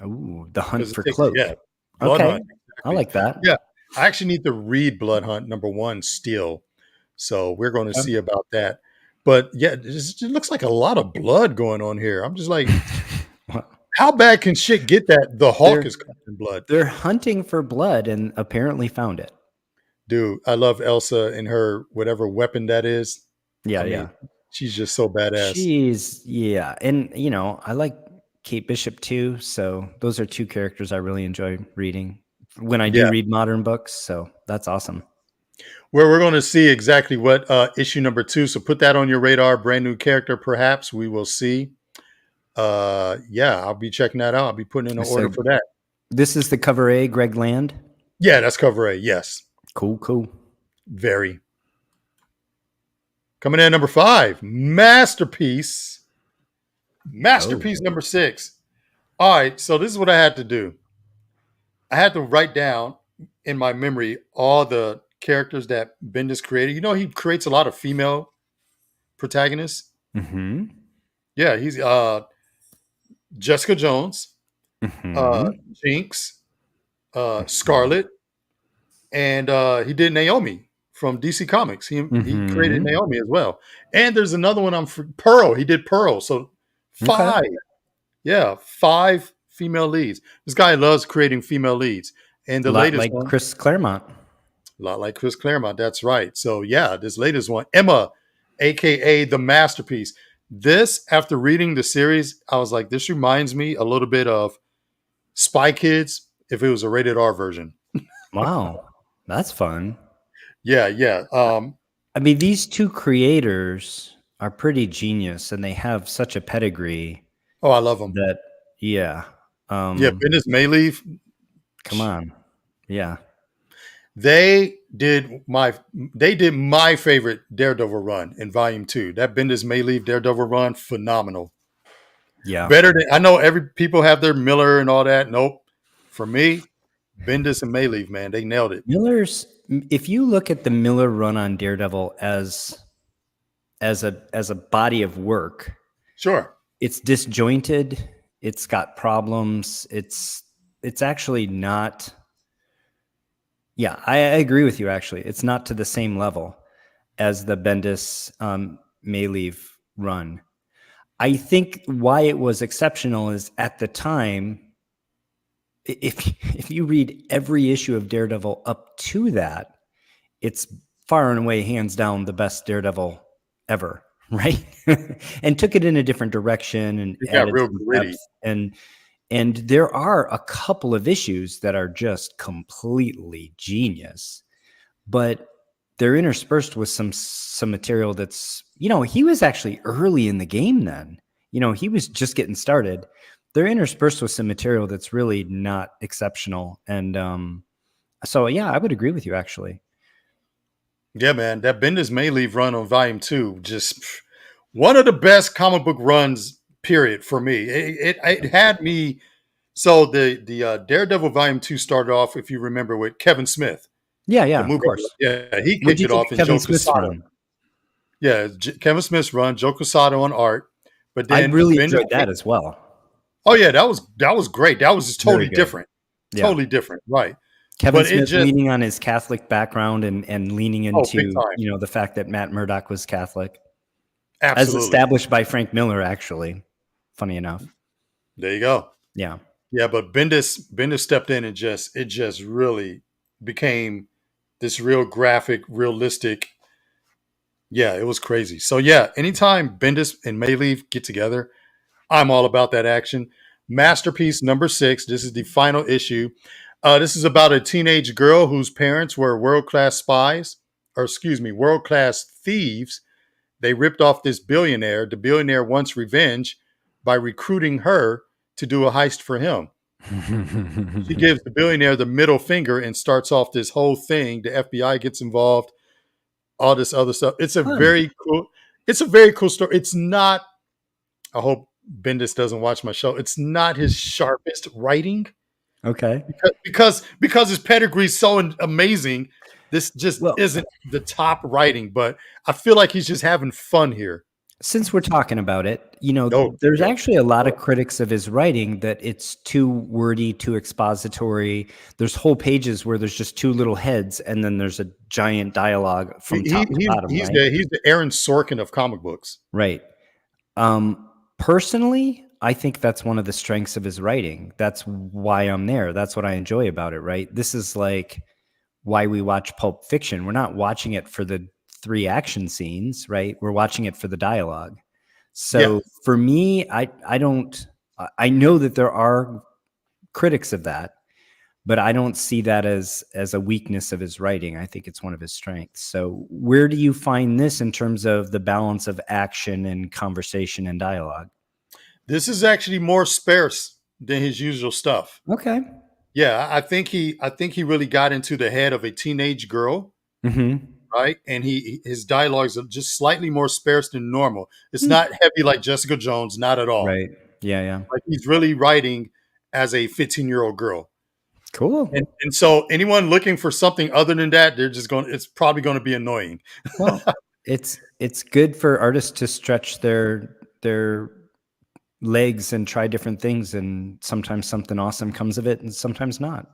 Ooh, the hunt because it for takes Cloak. Blood Okay. Hunt. I Exactly. like that. Yeah. I actually need to read Blood Hunt number 1 still. So we're going to see about that. But yeah, it looks like a lot of blood going on here. I'm just like, Well, how bad can shit get that the Hawk they're is covered in blood? they're hunting for blood and apparently found it. Dude, I love Elsa and her whatever weapon that is. Yeah, I yeah. mean, she's just so badass. And I like Kate Bishop too. So those are two characters I really enjoy reading when I do Yeah. read modern books. So that's awesome. Where we're going to see exactly what issue number 2. So put that on your radar. Brand new character, perhaps. We will see. Yeah, I'll be checking that out. I'll be putting in an order So for that. this is the cover A, Greg Land. Yeah, that's cover A. Yes. Cool. Very. Coming in at number 5, Masterpiece. Masterpiece number 6. All right, so this is what I had to do. I had to write down in my memory all the characters that Bendis created. He creates a lot of female protagonists. Mm-hmm. Yeah, he's Jessica Jones, Mm-hmm. Jinx, Scarlet, and he did Naomi from DC Comics. He created Mm-hmm. Naomi as well. And there's another one Pearl. He did Pearl. So Okay. 5. Yeah, 5 female leads. This guy loves creating female leads. And A the lot latest like one, Chris Claremont. a lot like Chris Claremont. That's right. So yeah, this latest one, Emma, aka the Masterpiece. This, after reading the series, I was like, this reminds me a little bit of Spy Kids if it was a rated R version. Wow. That's fun. Yeah. I mean, these two creators are pretty genius and they have such a pedigree Oh, I love them. that, yeah. Yeah, Bendis Mayleaf. Come on. Yeah. They did my favorite Daredevil run in Volume 2. That Bendis Mayleaf Daredevil run, phenomenal. Yeah. Better than I know. Every people have their Miller and all that. Nope. For me, Bendis and Mayleaf, man, they nailed it. If you look at the Miller run on Daredevil as a body of work, Sure. it's disjointed. It's got problems. It's actually not. Yeah, I agree with you. Actually, it's not to the same level as the Bendis Mayleaf run. I think why it was exceptional is at the time, if you read every issue of Daredevil up to that, it's far and away, hands down, the best Daredevil ever, right? And took it in a different direction and added real some gritty. depth. And there are a couple of issues that are just completely genius, but they're interspersed with some material that's, he was actually early in the game then. He was just getting started. They're interspersed with some material that's really not exceptional. And so, yeah, I would agree with you, actually. Yeah, man, that Bendis Mayleaf run on Volume 2, just one of the best comic book runs, period, for me. It had me. So the Daredevil Volume 2 started off, if you remember, with Kevin Smith. Yeah, The of movie. course. Yeah, he What'd kicked you it think off of in Kevin Joe Smith's Quesada. run? Yeah, Kevin Smith's run, Joe Quesada on art. But I then really Bendis. enjoyed that as well. Oh yeah, that was great. That was just totally Very good. different. Yeah. Totally different, right? Kevin But Smith leaning on his Catholic background and leaning big into, time. the fact that Matt Murdock was Catholic. As Absolutely. established by Frank Miller, actually. Funny enough. There you go. Yeah. Yeah, but Bendis stepped in and it just really became this real graphic, realistic. Yeah, it was crazy. So yeah, anytime Bendis and Mayleaf get together, I'm all about that action. Masterpiece number 6. This is the final issue. This is about a teenage girl whose parents were world-class spies, or excuse me, world-class thieves. They ripped off this billionaire. The billionaire wants revenge by recruiting her to do a heist for him. She gives the billionaire the middle finger and starts off this whole thing. The FBI gets involved, all this other stuff. It's a very cool story. It's not, I hope Bendis doesn't watch my show. It's not his sharpest writing. Okay. Because his pedigree is so amazing. This just isn't the top writing, but I feel like he's just having fun here. Since we're talking about it, there's actually a lot of critics of his writing that it's too wordy, too expository. There's whole pages where there's just two little heads, and then there's a giant dialogue from top to bottom. He's the Aaron Sorkin of comic books. Right. Personally, I think that's one of the strengths of his writing. That's why I'm there. That's what I enjoy about it, right? This is like why we watch Pulp Fiction. We're not watching it for the 3 action scenes, right? We're watching it for the dialogue. So for me, I know that there are critics of that, but I don't see that as a weakness of his writing. I think it's one of his strengths. So where do you find this in terms of the balance of action and conversation and dialogue? This is actually more sparse than his usual stuff. Okay. Yeah, I think he really got into the head of a teenage girl. Mm-hmm. Right, and his dialogues are just slightly more sparse than normal. It's not heavy like Jessica Jones, not at all. Right. Yeah. Like he's really writing as a 15-year-old girl. Cool. And so anyone looking for something other than that, it's probably going to be annoying. Well, it's good for artists to stretch their legs and try different things, and sometimes something awesome comes of it, and sometimes not.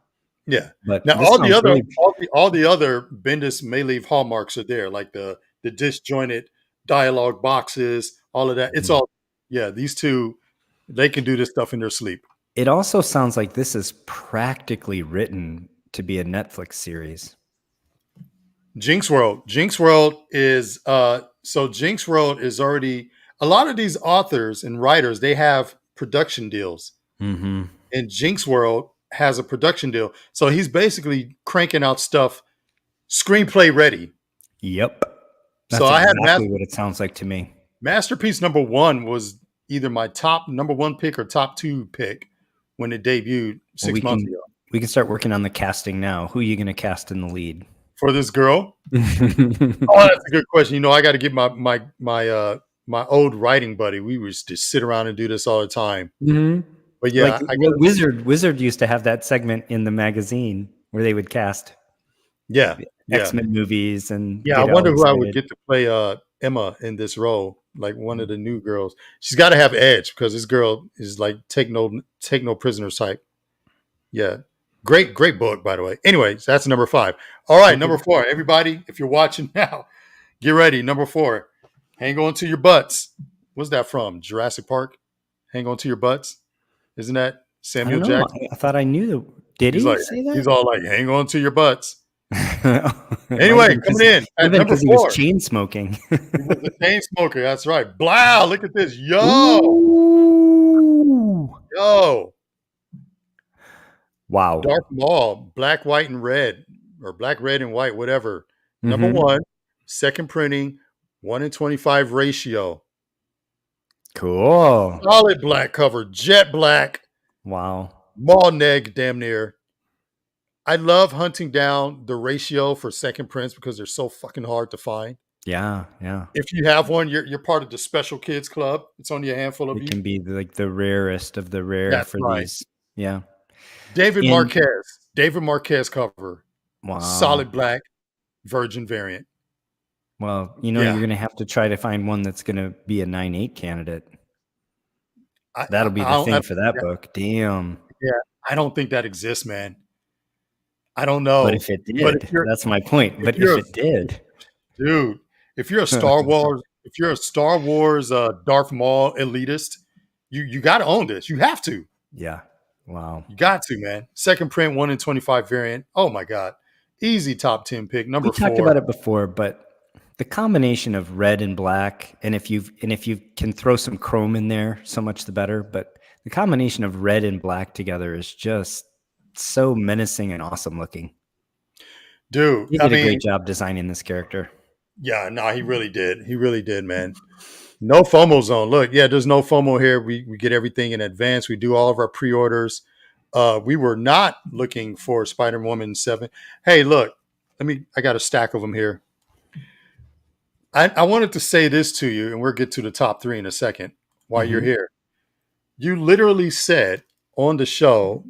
Yeah. But now all the other Bendis Mayleaf hallmarks are there, like the disjointed dialogue boxes, all of that. It's all these two, they can do this stuff in their sleep. It also sounds like this is practically written to be a Netflix series. Jinx World is Jinx World is already, a lot of these authors and writers, they have production deals. Mm-hmm. And Jinx World has a production deal. So he's basically cranking out stuff, screenplay ready. Yep. That's so I had what it sounds like to me. Masterpiece number 1 was either my top number 1 pick or top 2 pick when it debuted 6 months ago. We can start working on the casting now. Who are you going to cast in the lead? For this girl? Oh, that's a good question. I got to get my old writing buddy. We would just sit around and do this all the time. Mm-hmm. But yeah, Like I gotta, Wizard used to have that segment in the magazine where they would cast yeah, yeah. X-Men movies and Yeah, I get all wonder who I would excited. get to play Emma in this role, like one of the new girls. She's got to have edge because this girl is like take no prisoners type. Yeah. Great book, by the way. Anyways, that's number 5. All right, number 4. Everybody, if you're watching now, get ready. Number 4. Hang on to your butts. What's that from? Jurassic Park? Hang on to your butts? Isn't that I Samuel don't know. Jackson? I thought I knew the. Did He's he like, say he's that? all like, hang on to your butts. It might have Anyway, been coming in at number because he was 4. chain smoking. He was a chain smoker. That's right. Blow. Look at this. Ooh. Yo. Wow. Darth Maul, black, white, and red, or black, red, and white, whatever. Number Mhm. 1, second printing, 1:25 ratio. Cool. Solid black cover, jet black, Wow. Maul neg, damn near. I love hunting down the ratio for second prints because they're so fucking hard to find. Yeah. Yeah. If you have one, you're part of the special kids club. It's only a handful of It you. can be like the rarest of the rare That's for right. these. Yeah. David And Marquez cover, wow. solid black, virgin variant. Well, you're Yeah. going to have to try to find one that's going to be a 9.8 candidate. I That'll be the don't- thing for that book. Damn. Yeah, I don't think that exists, man. I don't But know. if it But did, that's my point. But you're if it did, dude, if you're a Star Wars, Darth Maul elitist, you got to own this. You have to. yeah. Wow. You got to, man. Second print, 1:25 variant. Oh my god, easy top 10 pick. Number We talked 4. about it before, but the combination of red and black, and if you can throw some chrome in there, so much the better. But the combination of red and black together is just so menacing and awesome looking. Dude, He did a great job designing this character. Yeah, no, he really did. He really did, man. No FOMO zone. Look, yeah, there's no FOMO here. We get everything in advance. We do all of our pre-orders. We were not looking for Spider-Woman 7. Hey, look, I got a stack of them here. I wanted to say this to you, and we'll get to the top 3 in a second while you're here. You literally said on the show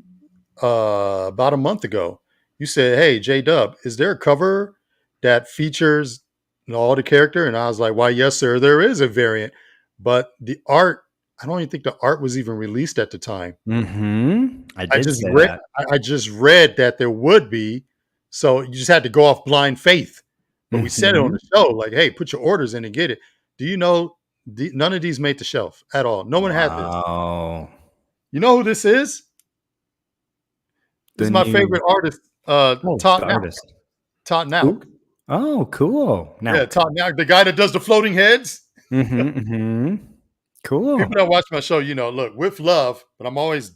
about a month ago, you said, hey, J-Dub, is there a cover that features all the character? And I was like, why, yes, sir, there is a variant. But the art, I don't even think the art was even released at the time. I just read that there would be. So you just had to go off blind faith. But we said it on the show, like, hey, put your orders in and get it. Do you know none of these made the shelf at all? No one had this. Oh, you know who this is? This is my favorite artist, Todd Nauk. Todd Nauk. Oh, cool. Now, yeah, Todd Nauk, the guy that does the floating heads. Cool. People that watch my show, look, with love, but I'm always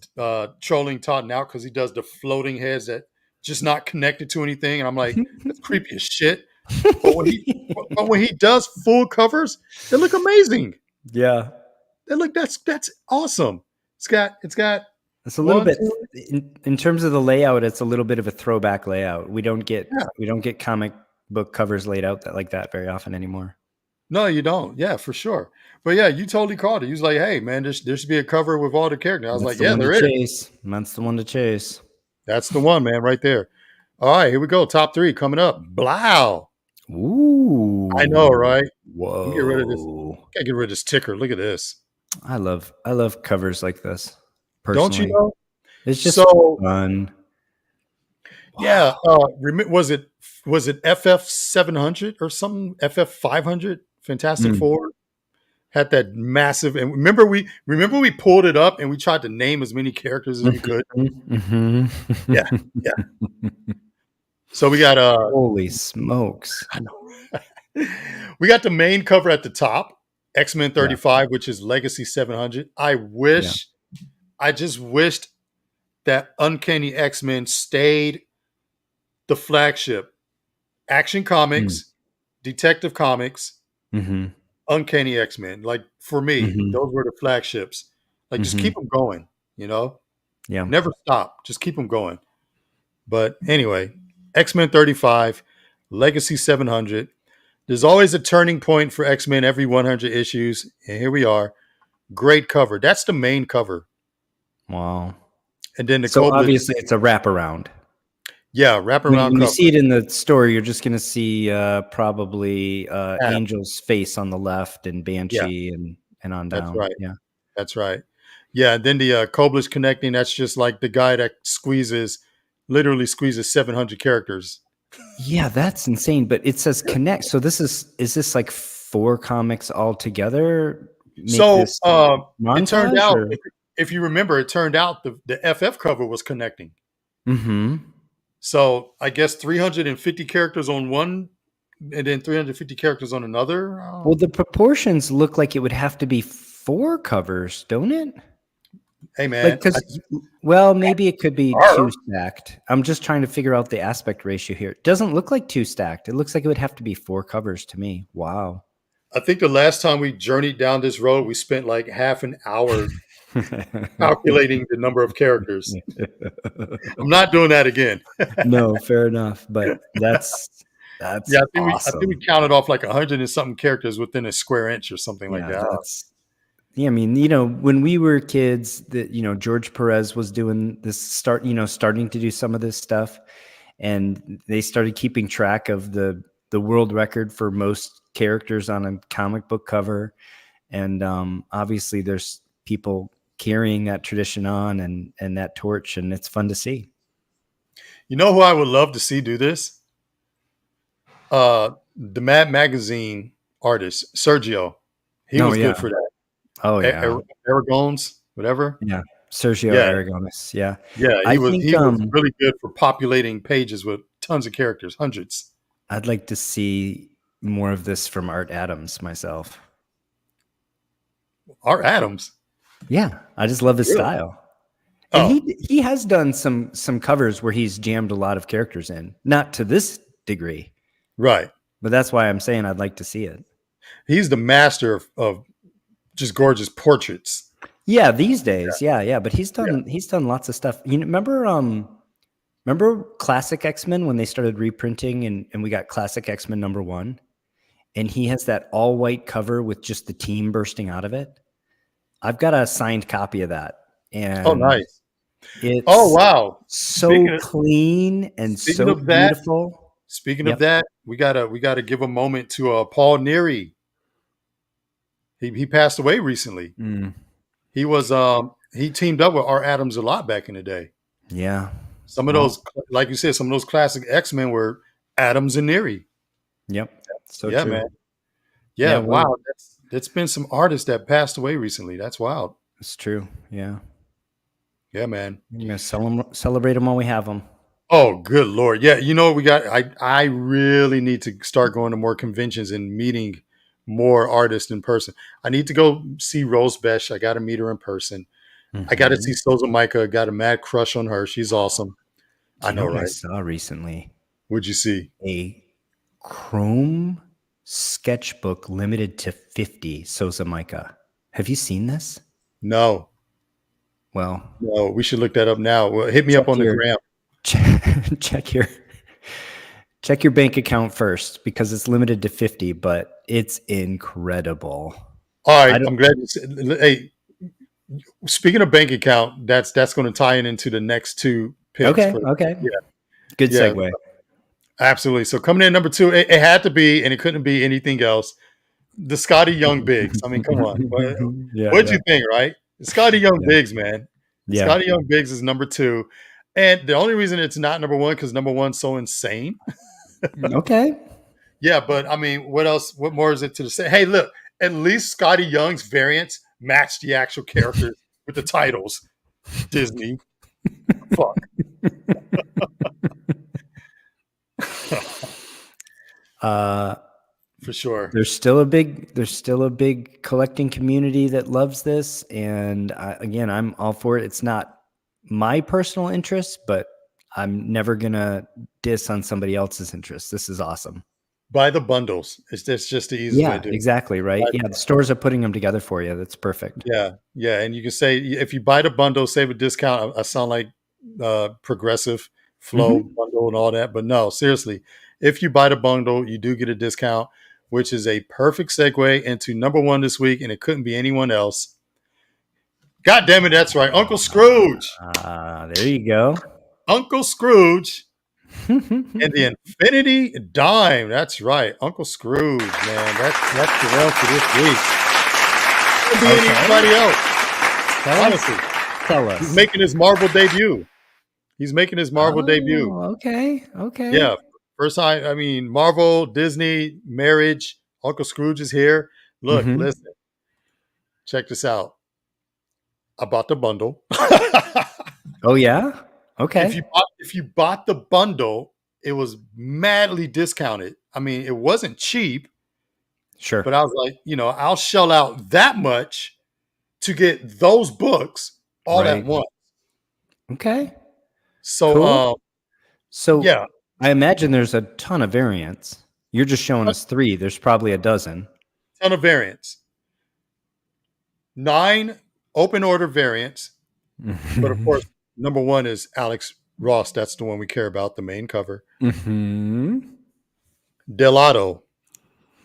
trolling Todd Nauk because he does the floating heads that just not connected to anything. And I'm like, that's creepy as shit. But when he does full covers, they look amazing. Yeah. They look that's awesome. It's a little bit in terms of the layout, it's a little bit of a throwback layout. We don't get comic book covers laid out like that very often anymore. No, you don't. Yeah, for sure. But yeah, you totally called it. You was like, hey man, there should be a cover with all the characters. I was like, yeah, there is. That's the one to chase. That's the one, man, right there. All right, here we go. Top 3 coming up. Blow. Ooh. I know, right? Whoa. Get rid of this. Can't get rid of this ticker. Look at this. I love covers like this. Personally. Don't you know? It's just so fun. Yeah. Was it FF 700 or something? FF 500? Fantastic Four had that massive. And remember we pulled it up and we tried to name as many characters as we could. Yeah. So we got holy smokes. I know. We got the main cover at the top, X-Men 35, which is Legacy 700. I just wished that Uncanny X-Men stayed the flagship. Action Comics, Detective Comics, Uncanny X-Men. Like for me, those were the flagships. Like just keep them going, Yeah. Never stop. Just keep them going. But anyway, X-Men 35, Legacy 700. There's always a turning point for X-Men every 100 issues. And here we are. Great cover. That's the main cover. Wow. And then the So Koblenz, obviously it's a wraparound. yeah, When, wraparound when you cover. see it in the store, you're just going to see probably Adam. Angel's face on the left and Yeah, Banshee and on that's down. right. Yeah. That's right. Yeah, and then the Koblenz connecting, that's just like the guy that literally squeezes 700 characters. Yeah, that's insane. But it says connect. So is this like 4 comics all together? Make So this it turned montage out, or? if you remember, it turned out the FF cover was connecting. Mm-hmm. So I guess 350 characters on one and then 350 characters on another. Well, the proportions look like it would have to be 4 covers, don't it? Hey, Like, man. well, maybe it could be 2 Arr. stacked. I'm just trying to figure out the aspect ratio here. It doesn't look like 2 stacked. It looks like it would have to be 4 covers to me. Wow. I think the last time we journeyed down this road, we spent like half an hour calculating the number of characters. I'm not doing that again. No, fair enough. But that's Yeah, I think we awesome. counted off like 100 and something characters within a square inch or something like Yeah, that. I mean, when we were kids, that George Perez was doing this starting to do some of this stuff, and they started keeping track of the world record for most characters on a comic book cover, and obviously there's people carrying that tradition on and that torch, and it's fun to see. You know who I would love to see do this? The Mad Magazine artist, Sergio. He Oh was yeah. good for that. Oh yeah. Aragon's, whatever. Yeah. Sergio Yeah. Aragonis. Yeah. Yeah, I he was think really good for populating pages with tons of characters, hundreds. I'd like to see more of this from Art Adams myself. Art Adams. Yeah, I just love his Really? style. And Oh, he has done some covers where he's jammed a lot of characters in, not to this degree, right. but that's why I'm saying I'd like to see it. He's the master of just gorgeous portraits. Yeah, these days, yeah. But he's done lots of stuff. Remember Classic X-Men when they started reprinting and we got Classic X-Men #1, and he has that all white cover with just the team bursting out of it. I've got a signed copy of that, and Oh, nice. it's Wow. so clean and so beautiful. Speaking of that, we gotta give a moment to Paul Neary. He passed away recently. Mm. He was he teamed up with Art Adams a lot back in the day. Yeah. Some of those, like you said, some of those classic X-Men were Adams and Neary. Yep. So yeah, true. man. Yeah, well, wow. That's been some artists that passed away recently. That's wild. It's true. Yeah. Yeah, man. We're gonna celebrate them while we have them. Oh, good Lord. Yeah, you know what we got? I really need to start going to more conventions and meeting more artists in person. I need to go see Rose Besh. I got to meet her in person. Mm-hmm. I got to see Soza Micah. Got a mad crush on her. She's awesome. I know, right? I saw recently. What'd you see? A Chrome sketchbook limited to 50 Soza Micah. Have you seen this? No. Well, no, we should look that up now. Well, hit me up on the gram. Check your bank account first because it's limited to 50, but it's incredible. All right, I'm glad you said. Hey, speaking of bank account, that's going to tie into the next 2 picks. Okay. Yeah. Good segue. Absolutely. So coming in number 2, it had to be, and it couldn't be anything else. The Scotty Young Bigs. I mean, come on. What'd you think, right? Scotty Young Bigs, man. Yeah. Scotty Young Bigs is number 2. And the only reason it's not number 1 because number 1's so insane. Okay. Yeah, but I mean, what else? What more is it to say? Hey, look, at least Scotty Young's variants match the actual characters with the titles. Disney. Fuck. For sure. There's still a big collecting community that loves this, and again, I'm all for it. It's not my personal interest, but I'm never gonna diss on somebody else's interest. This is awesome. Buy the bundles. It's just the easiest way to do it. Exactly, right? Yeah, the stores are putting them together for you. That's perfect. Yeah, and you can say if you buy the bundle, save a discount. I sound like Progressive Flow bundle and all that, but no, seriously, if you buy the bundle, you do get a discount, which is a perfect segue into number 1 this week, and it couldn't be anyone else. God damn it, that's right. Uncle Scrooge. There you go. Uncle Scrooge and the Infinity Dime. That's right. Uncle Scrooge, man. That's the one for this week. Could be anybody else. Honestly. Tell us. He's making his Marvel debut. Okay. Yeah. First time, I mean, Marvel, Disney, marriage. Uncle Scrooge is here. Look, listen. Check this out. I bought the bundle. Oh yeah? Okay. If you bought the bundle, it was madly discounted. I mean, it wasn't cheap. Sure. But I was like, I'll shell out that much to get those books all at once. Okay. So, cool. So yeah. I imagine there's a ton of variants. You're just showing us 3. There's probably a dozen. Ton of variants. 9 open order variants. But of course, number 1 is Alex Ross. That's the one we care about, the main cover. Delato.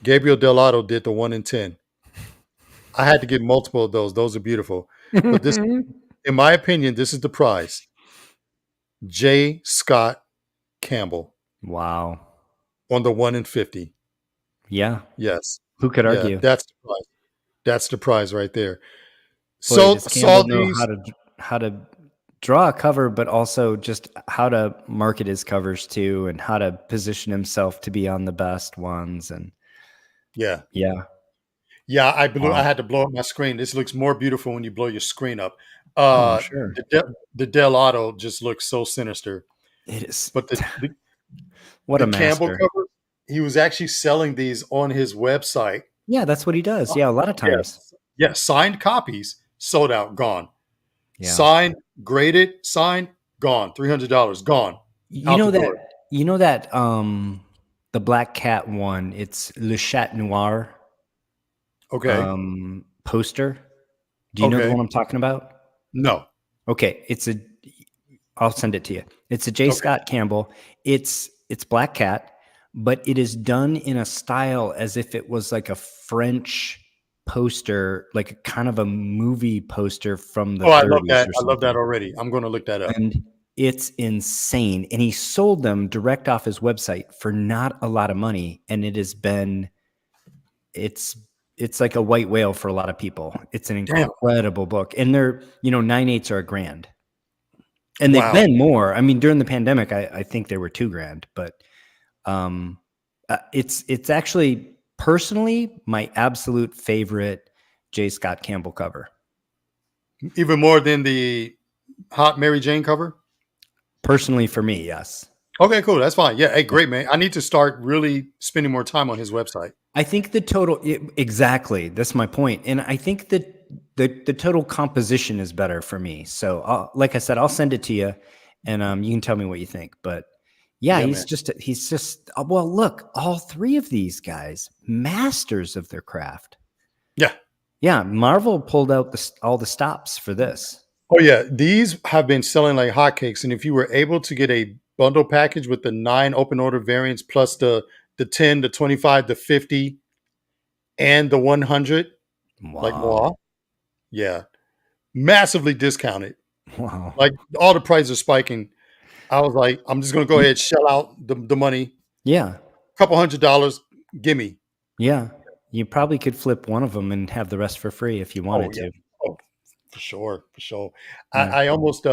Gabriel Delato did the 1 in 10. I had to get multiple of those. Those are beautiful. But this, in my opinion, this is the prize. J. Scott Campbell. Wow. On the 1 in 50. Yeah. Yes. Who could argue? Yeah, that's the prize. That's the prize right there. Boy, So does Campbell know these how to draw a cover, but also just how to market his covers too, and how to position himself to be on the best ones. And yeah. I had to blow up my screen. This looks more beautiful when you blow your screen up. Sure. The Delato just looks so sinister. It is. But what a Campbell master. cover, he was actually selling these on his website. Yeah, that's what he does. Yeah, a lot of times. Yeah, signed copies, sold out, gone. Yeah. Signed, graded, signed, gone. $300, gone. You know that the Black Cat one, it's Le Chat Noir. Okay. Poster. Do you know the one I'm talking about? No. Okay, I'll send it to you. It's a J. Scott Campbell. It's Black Cat, but it is done in a style as if it was like a French poster, like a kind of a movie poster from the 30s. I love that. I love that already. I'm going to look that up. And it's insane. And he sold them direct off his website for not a lot of money. And it's like a white whale for a lot of people. It's an incredible book. And they're, 9/8 are $1,000. And they've been more. I mean, during the pandemic, I think they were $2,000, but it's actually personally my absolute favorite J. Scott Campbell cover. Even more than the Hot Mary Jane cover? Personally, for me, yes. Okay, cool. That's fine. Yeah. Hey, great, man. I need to start really spending more time on his website. I think the total, exactly. That's my point. And I think that the total composition is better for me. So like I said, I'll send it to you and you can tell me what you think. But he's just, well, look, all 3 of these guys, masters of their craft. Yeah. Yeah. Marvel pulled out all the stops for this. Oh yeah. These have been selling like hotcakes. And if you were able to get a bundle package with the 9 open order variants plus the 10, the 25, the 50, and the 100, like moi, yeah, massively discounted. Wow. Like all the prices are spiking. I was like, I'm just going to go ahead and shell out the money. Yeah. A couple $100, gimme. Yeah. You probably could flip one of them and have the rest for free if you wanted to. Oh, for sure. Yeah. I almost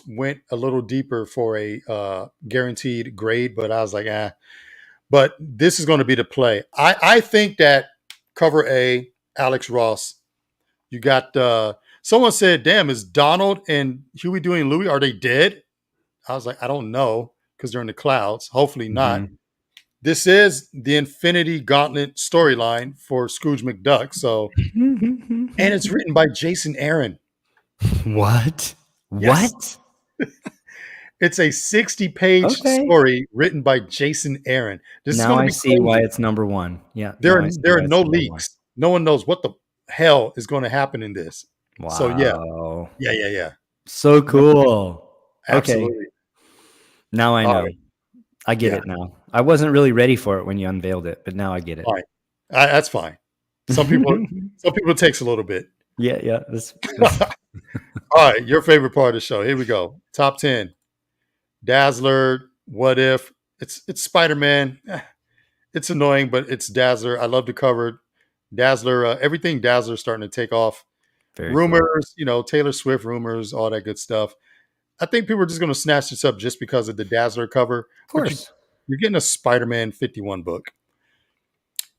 went a little deeper for a guaranteed grade, but I was like, But this is going to be the play. I think that cover A, Alex Ross, you got, someone said, damn, is Donald and Huey, Dewey, and Louie, are they dead? I was like, I don't know, because they're in the clouds. Hopefully not. This is the Infinity Gauntlet storyline for Scrooge McDuck. So, and it's written by Jason Aaron. What? Yes. What? It's a 60-page story written by Jason Aaron. This now I see why it's number 1. Yeah. There are no leaks. No one knows what the hell is going to happen in this. Wow. So yeah. So cool. Absolutely. Okay. Now I know. I get it now. I wasn't really ready for it when you unveiled it, but now I get it. Fine. That's fine. Some people it takes a little bit. Yeah. All right, your favorite part of the show. Here we go. Top 10. Dazzler, What If. It's Spider-Man. It's annoying, but it's Dazzler. I love the cover. Dazzler, everything Dazzler starting to take off. Very cool. Rumors, Taylor Swift rumors, all that good stuff. I think people are just going to snatch this up just because of the Dazzler cover. Of course. You're getting a Spider-Man 51 book.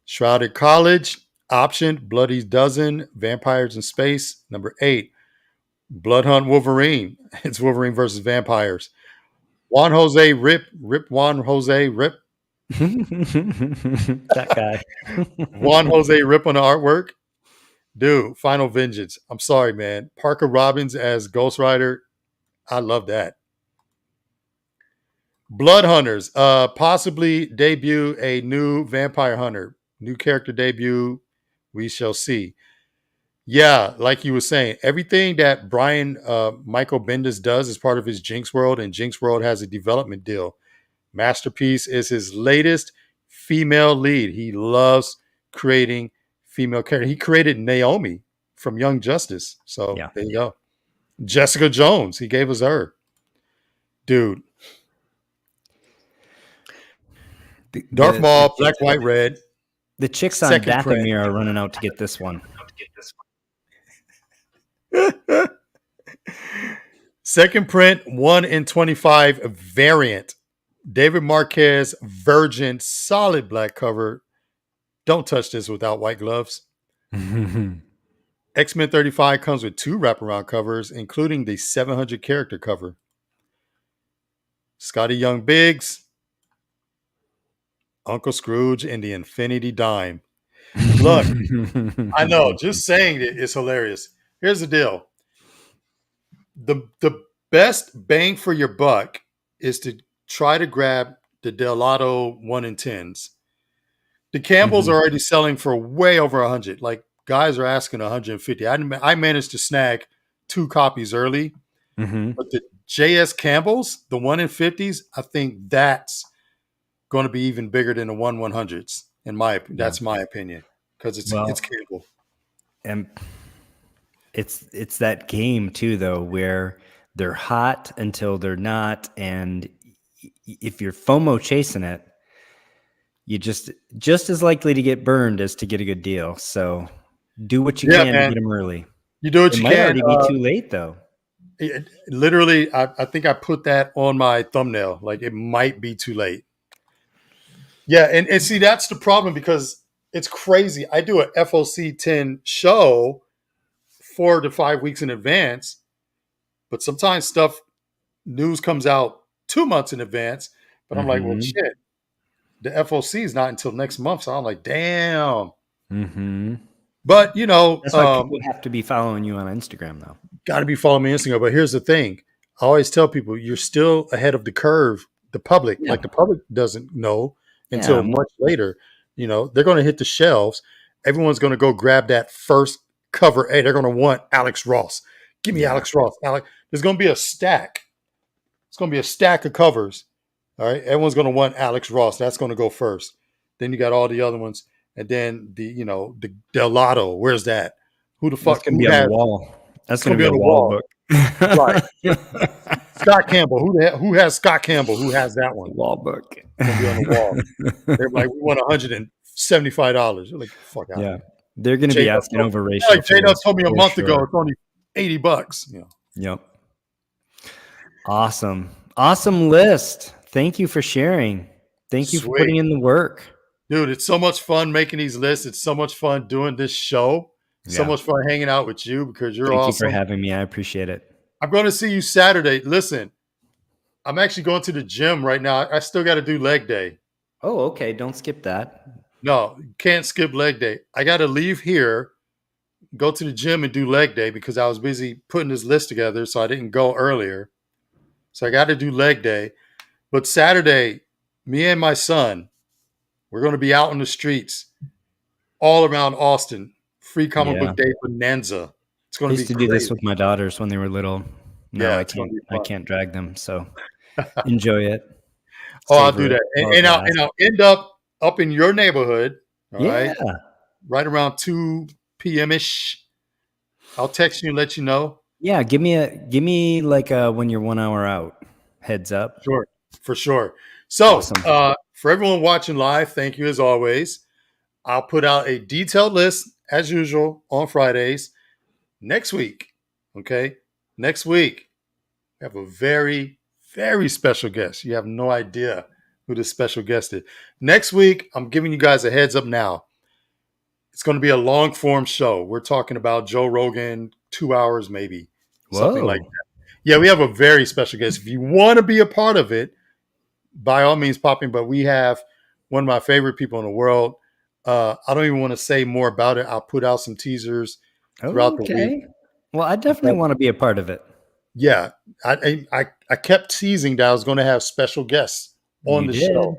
Shrouded College, optioned, Bloody Dozen, Vampires in Space, number 8. Blood Hunt Wolverine. It's Wolverine versus vampires. Juan Jose Rip Juan Jose Rip. That guy. Juan Jose Rip on the artwork. Dude, Final Vengeance. I'm sorry, man. Parker Robbins as Ghost Rider. I love that. Blood Hunters. Possibly debut a new vampire hunter. New character debut. We shall see. Yeah, like you were saying, everything that Brian Michael Bendis does is part of his Jinx World, and Jinx World has a development deal. Masterpiece is his latest female lead. He loves creating female characters. He created Naomi from Young Justice. So There you go. Jessica Jones. He gave us her. Dude. Darth Maul, Black, White, Red. The chicks on Dathomir are running out to get this one. Second print, 1 in 25 variant. David Marquez, Virgin, solid black cover. Don't touch this without white gloves. X-Men 35 comes with 2 wraparound covers, including the 700 character cover. Scotty Young Biggs, Uncle Scrooge, and the Infinity Dime. Look, I know, just saying it is hilarious. Here's the deal. The best bang for your buck is to try to grab the Delato 1 in 10s. The Campbells are already selling for way over 100. Like, guys are asking 150. I managed to snag 2 copies early. But the JS Campbells, the 1 in 50s, I think that's going to be even bigger than the 1/100s. That's my opinion, because it's Campbell. And it's that game too, though, where they're hot until they're not, and if you're FOMO chasing it, you just as likely to get burned as to get a good deal. So do what you can to get them early. You do what you can. It might already be too late, though. Literally, I think I put that on my thumbnail. Like, it might be too late. Yeah, and see, that's the problem, because it's crazy. I do a FOC 10 show 4 to 5 weeks in advance, but sometimes news comes out 2 months in advance. But I'm like, well, shit, the FOC is not until next month. So I'm like, damn. But, that's why people have to be following you on Instagram, though. Got to be following me on Instagram. But here's the thing. I always tell people, you're still ahead of the curve. The public, like the public doesn't know until much later. They're going to hit the shelves. Everyone's going to go grab that first cover. Hey, they're going to want Alex Ross. Give me Alex Ross. There's going to be a stack. It's going to be a stack of covers. All right. Everyone's going to want Alex Ross. That's going to go first. Then you got all the other ones. And then the Delato. Where's that? Who the fuck can be on the wall? That's going to be on the wall book. Right. Scott Campbell. Who has Scott Campbell? Who has that one? Wall book. It's going to be on the wall. They're like, we want $175. You're like, fuck out. Yeah. They're going to be asking over ratio. Like J-Dub told me a month ago, it's only $80. Yep. Awesome list. Thank you for sharing. Thank you for putting in the work. Dude, it's so much fun making these lists. It's so much fun doing this show. So much fun hanging out with you, because you're awesome. Thank you for having me. I appreciate it. I'm going to see you Saturday. Listen, I'm actually going to the gym right now. I still got to do leg day. Oh, okay. Don't skip that. No, can't skip leg day. I got to leave here, go to the gym and do leg day, because I was busy putting this list together, so I didn't go earlier. So I got to do leg day. But Saturday, me and my son, we're going to be out in the streets all around Austin. Free comic book day bonanza. It's going to be I used to do this with my daughters when they were little. No, I can't drag them. So enjoy it. I'll do that. And I'll end up in your neighborhood. All right. Right around 2 p.m. ish. I'll text you and let you know. Yeah, give me like a when you're 1 hour out heads up. Sure, for sure. So, Awesome. for everyone watching live, thank you as always. I'll put out a detailed list as usual on Fridays. Next week, okay? Next week, we have a very, very special guest. You have no idea who this special guest is. Next week, I'm giving you guys a heads up now. It's going to be a long form show. We're talking about Joe Rogan, 2 hours maybe, something like Whoa. that. Yeah, we have a very special guest. If you want to be a part of it, by all means, pop in. But we have one of my favorite people in the world. I don't even want to say more about it. I'll put out some teasers throughout the week. Okay. Well, I definitely want to be a part of it. Yeah, I kept teasing that I was going to have special guests on You the did. show,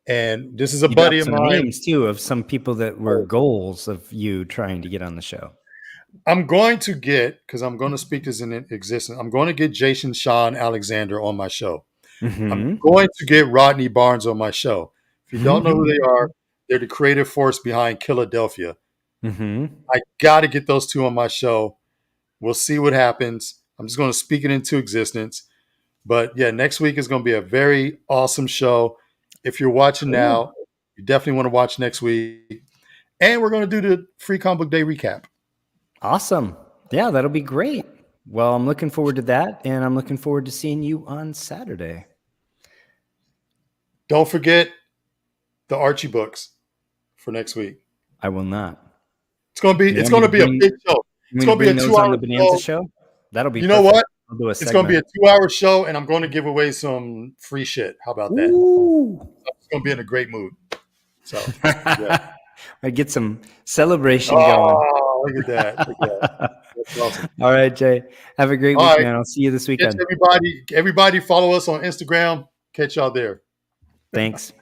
and this is a You buddy dropped of some mine. names too of some people that were goals of you trying to get on the show. I'm going to get, because I'm going to speak this in existence. I'm going to get Jason Sean Alexander on my show. I'm Mm-hmm. going to get Rodney Barnes on my show. If you don't know who they are, they're the creative force behind Philadelphia. Mm-hmm. I got to get those two on my show. We'll see what happens. I'm just going to speak it into existence. But yeah, next week is going to be a very awesome show. If you're watching now, you definitely want to watch next week. And we're going to do the Free Comic Book Day recap. Awesome. Yeah, that'll be great. Well, I'm looking forward to that, and I'm looking forward to seeing you on Saturday. Don't forget the Archie books for next week. I will not. It's going to be a big show. It's going to be a 2 hour Bonanza show. That'll be. You know what? I'll do a It's going to be a 2 hour show, and I'm going to give away some free shit. How about that? Ooh. It's going to be in a great mood. So, yeah. I get some celebration going. Oh, look at that. Look at that. That's awesome. All right, Jay. Have a great week, man. I'll see you this weekend. Everybody follow us on Instagram. Catch y'all there. Thanks.